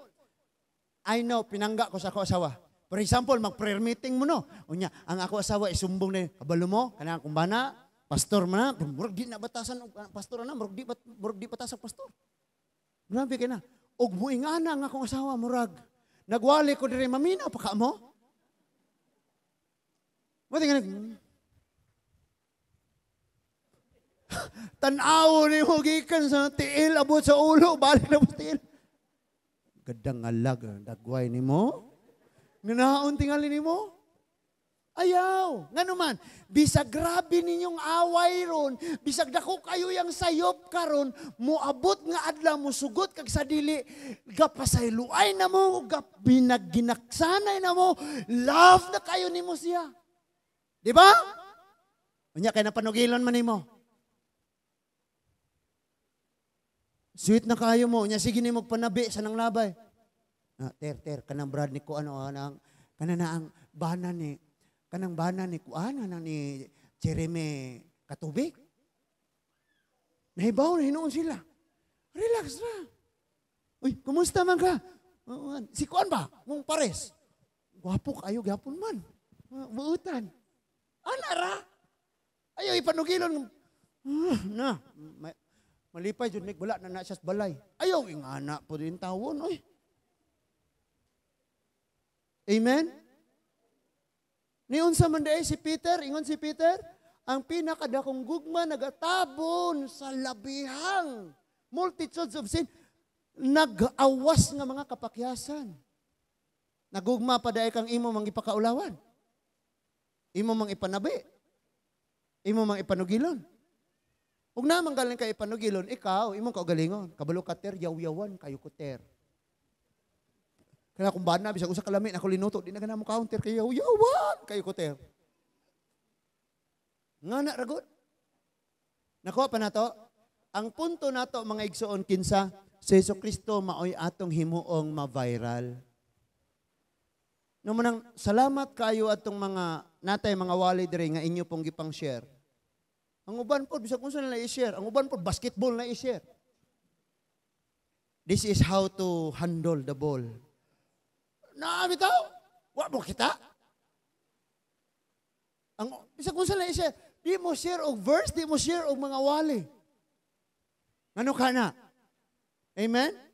I know pinangga ko sa ako asawa. For example, mag-prayer meeting mo no. Unya, ang ako asawa isumbong na kabalo mo, kana akong bana, pastor man na, murag di na batasan pastor na, murag di batasan pastor. Grabe kay na. Og muingana ang akong asawa murag. Nagwali ko diri mamina pa ka mo. Mo tingnan. Tanaw ni mo gikan sa tiil abot sa ulo, balik na mo sa tiil. Gadang alag, dagway ni mo. Nganaon tingali ni mo. Ayaw. Nga naman, bisag grabe ninyong away ron, bisag dako kayo yung sayop karon, muabot nga adlaw mo sugot kag sa dili, gapasayluay na mo, ginaksanay na mo, love na kayo ni mo siya. Di ba? Unya kay napanugilon man nimo. Sweet na kayo mo, nya sige ni mo panabi sa nang labay. Ter, kanang Brad ni ko ano, Kanang bana ni kuana na ni Jeremy Katubig. Nahibaw na hinuon sila. Relax na. Uy, kumusta man ka? Si kuan ba? Mong pares. Gwapo kayo, gapon man. Buutan. Anara. Ayaw ipanugilon. Na. Malipay, dyan wala na siya sa balay. Ayaw, ingana po din tawon. Uy. Amen? Niyon sa manday si Peter, ingon si Peter, ang pinakadakong gugma nagatabon sa labihang multitudes of sin, nag-awas nga mga kapakyasan. Nagugma pa dahil kang imo mang ipakaulawan. Imo mang ipanabi. Imo mang ipanugilon. Huwag naman galing ka ipanugilon, ikaw, imong kaugalingon. Kabalo kater, yaw-yawan, kayo kuter. Kaya kung bana, bisag usa kalami, ako linuto, di na ganun mo counter, kayo yaw-yawan, kayo kuter. Nga na, ragot. Nakuha pa na to. Ang punto na to, mga igsoon kinsa, si Jesucristo maoy atong himuong ma-viral. No manang salamat kayo atong mga natay mga wali diri nga inyo pong gipang share. Ang uban po bisag unsa na i-share, ang uban po basketball na i-share. This is how to handle the ball. Na bitaw, wa mo kita. Ang bisag unsa na i-share, di mo share og verse, di mo share og mga wali. Ano ka na? Amen?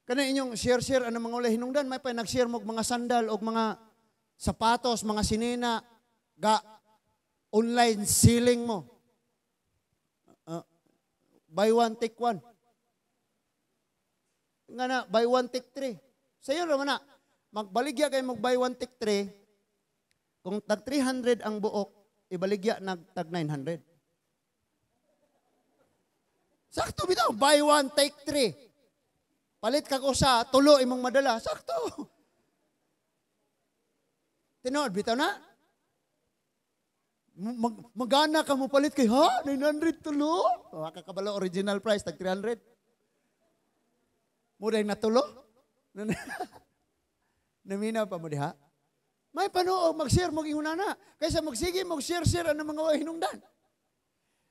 Kana inyong share ano mga ulay hinungdan, may pa nag-share mo mga sandal o mga sapatos, mga sinina, online selling mo. Buy one, take one. Nga na, buy one, take three. Sa iyo naman na, magbaligya kayo mag buy one, take three, kung tag 300 ang buok, ibaligya tag 900. Sakto bitaw, buy one, take three. Palit kag usa, tulo imong madala. Sakto. Tinood, bitaw na. Magana ka mo palit kay, ha? 900 tulo? Kakabalo original price, tag 300. Muday na tulo? Naminaw pa mo diha? May panuo, mag-share mo gingunana. Kaysa magsige, mag-share ang mga hinungdan.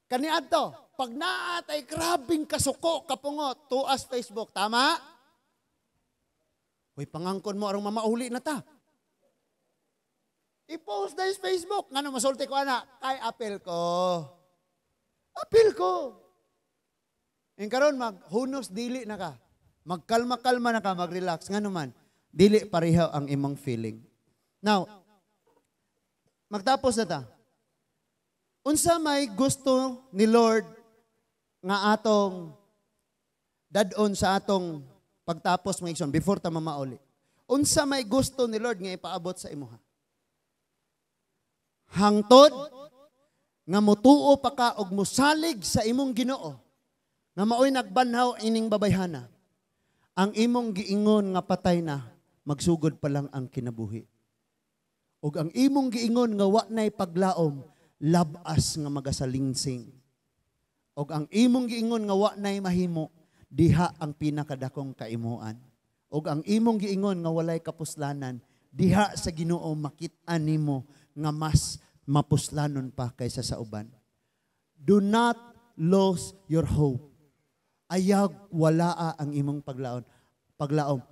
Kaniadto, pag naat ay grabing kasuko, kapungot, tuas Facebook. Tama? Uy, pangangkon mo, arong mamauli na ta. I-post na sa Facebook. Nga masulti ko, anak, kay apel ko. Apel ko. Yung karon maghunos, dili na ka. Magkalma-kalma na ka, mag-relax. Nga naman, dili pareho ang imong feeling. Now, magtapos na ta. Unsa may gusto ni Lord nga atong dadon sa atong pagtapos mga igsoon before ta mamauli. Unsa may gusto ni Lord nga ipaabot sa imuha? Hangtod nga mutuo pa ka og musalig sa imong Ginoo nga maoy nagbanhaw ining babayhana. Ang imong giingon nga patay na, magsugod pa lang ang kinabuhi. Og ang imong giingon nga wa nay paglaom, labas nga magasalingsing. Og ang imong giingon nga wa nay mahimo, diha ang pinakadakong kaimuan. Og ang imong giingon nga walay kapuslanan, diha sa Ginoo makit-an nimo nga mas mapuslanon pa kaysa sa uban. Do not lose your hope. Ayag walaa ang imong paglaom.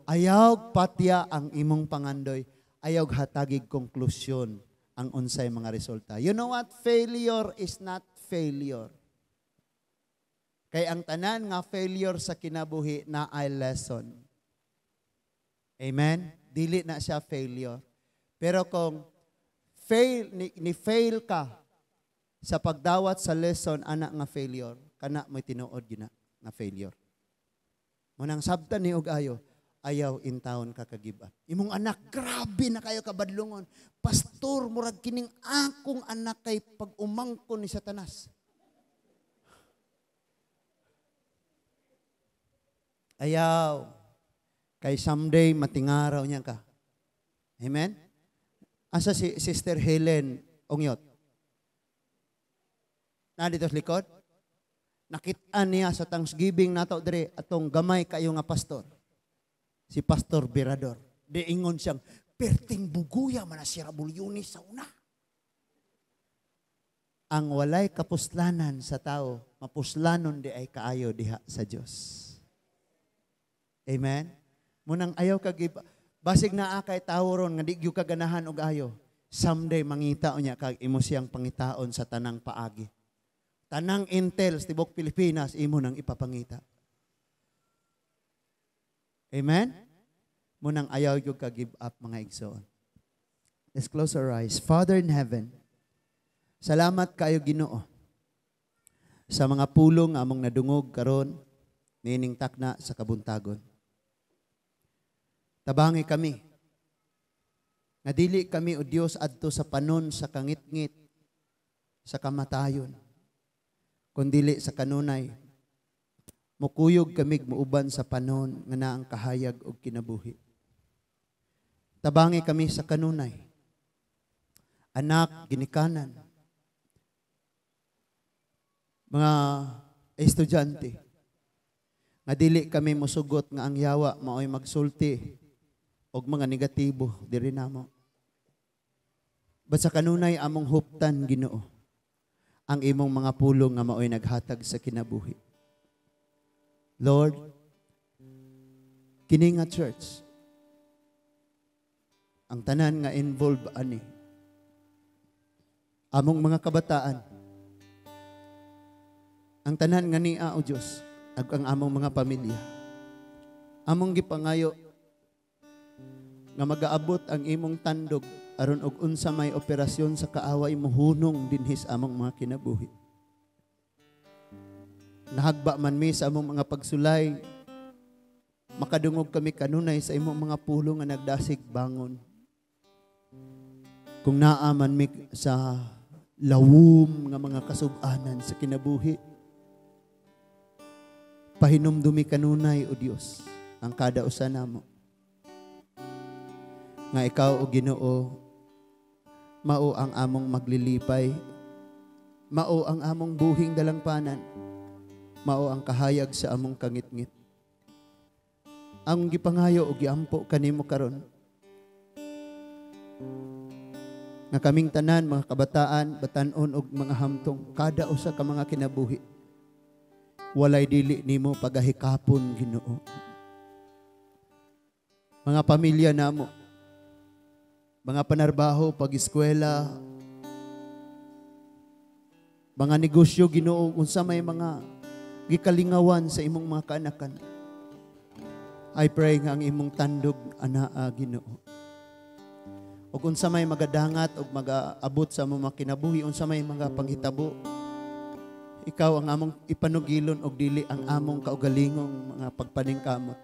Ayag patya ang imong pangandoy. Ayag hatagig konklusyon ang unsay mga resulta. You know what? Failure is not failure. Kay ang tanan nga failure sa kinabuhi na ay lesson. Amen? Dili na siya failure. Pero kung ni-fail ka sa pagdawat sa lesson, anak nga failure, kana mo'y tinuod yun na failure. Munang sabtan ni og ayaw in town kakagiba. Imong anak, grabe na kayo kabadlungon. Pastor, murag kining akong anak kay pag-umangkon ni Satanas. Ayaw. Kay someday, matingaraw niya ka. Amen? Asa si Sister Helen Ongyot? Na dito sa likod? Nakit-an niya sa Thanksgiving nato dire atong gamay kayo nga pastor. Si Pastor Birador. Diingon siyang, perting buguya man na si Rabulyunis sa una. Ang walay kapuslanan sa tao, mapuslanon di ay kaayo diha sa Dios. Amen? Munang ayaw kag basig na akay tawo ron nga di gyud kaganahan og ayo. Someday mangita unya kag imo siyang pangitaon sa tanang paagi. Tanang intel sa tibok Pilipinas imo nang ipapangita. Amen? Munang ayaw gyud ka give up mga igsoon. Let's close our eyes. Father in heaven, salamat kayo Ginoo sa mga pulong among nadungog karon nining takna sa kabuntagon. Tabangi kami nga dili kami o Dios adto sa panon sa kangit-ngit sa kamatayon kundili sa kanunay mukuyog kami muuban sa panon nga naang kahayag og kinabuhi. Tabangi kami sa kanunay, anak, ginikanan, mga estudyante, nga dili kami musugot nga ang yawa maoy magsulti og mga negatibo diri namo. But sa kanunay among huptan Ginoo ang imong mga pulong nga maoy naghatag sa kinabuhi. Lord, kini nga church, ang tanan nga involved ani, among mga kabataan, ang tanan nga niya o Diyos, ag ang among mga pamilya, among gipangayo, nga mag-aabot ang imong tandog, aron og unsa may operasyon sa kaaway mohunong dinhis among mga kinabuhi. Nahagba man mi sa among mga pagsulay, makadungog kami kanunay sa imong mga pulo nga nagdasig bangon. Kung naaman mi sa lawom nga mga kasub-anan sa kinabuhi, pahinumdumi kanunay o Dios ang kada usa namo. Nga ikaw o Ginoo, mao ang among maglilipay, mao ang among buhing dalangpanan, mao ang kahayag sa among kangit-ngit. Ang gipangayo o giampo kanimo karon, nga kaming tanan, mga kabataan, batanon og mga hamtong, kada usa ka mga kinabuhi, walay dili nimo pagahikapon Ginoo. Mga pamilya namo, mga panarbaho, pag-eskwela, mga negosyo Ginoo, unsa may mga gikalingawan sa imong mga kaanakan. I pray nga ang imong tandog anaa Ginoo. Ug unsa may magadangat ug mag-aabot sa among mga kinabuhi, unsa may mga panghitabo, ikaw ang among ipanugilon og dili ang among kaugalingong mga pagpaningkamot.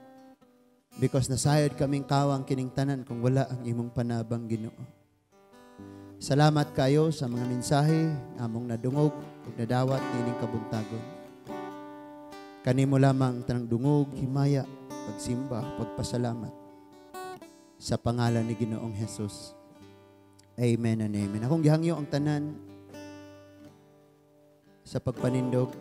Because nasayod kaming kawang kining tanan kung wala ang imong panabang Ginoo. Salamat kayo sa mga mensahe among nadungog ug nadawat nining kabuntagon. Kanimo lamang tanang dungog, himaya, pagsimba, pagpasalamat sa pangalan ni Ginoong Hesus. Amen and amen. Akong gihangyo ang tanan sa pagpanindog.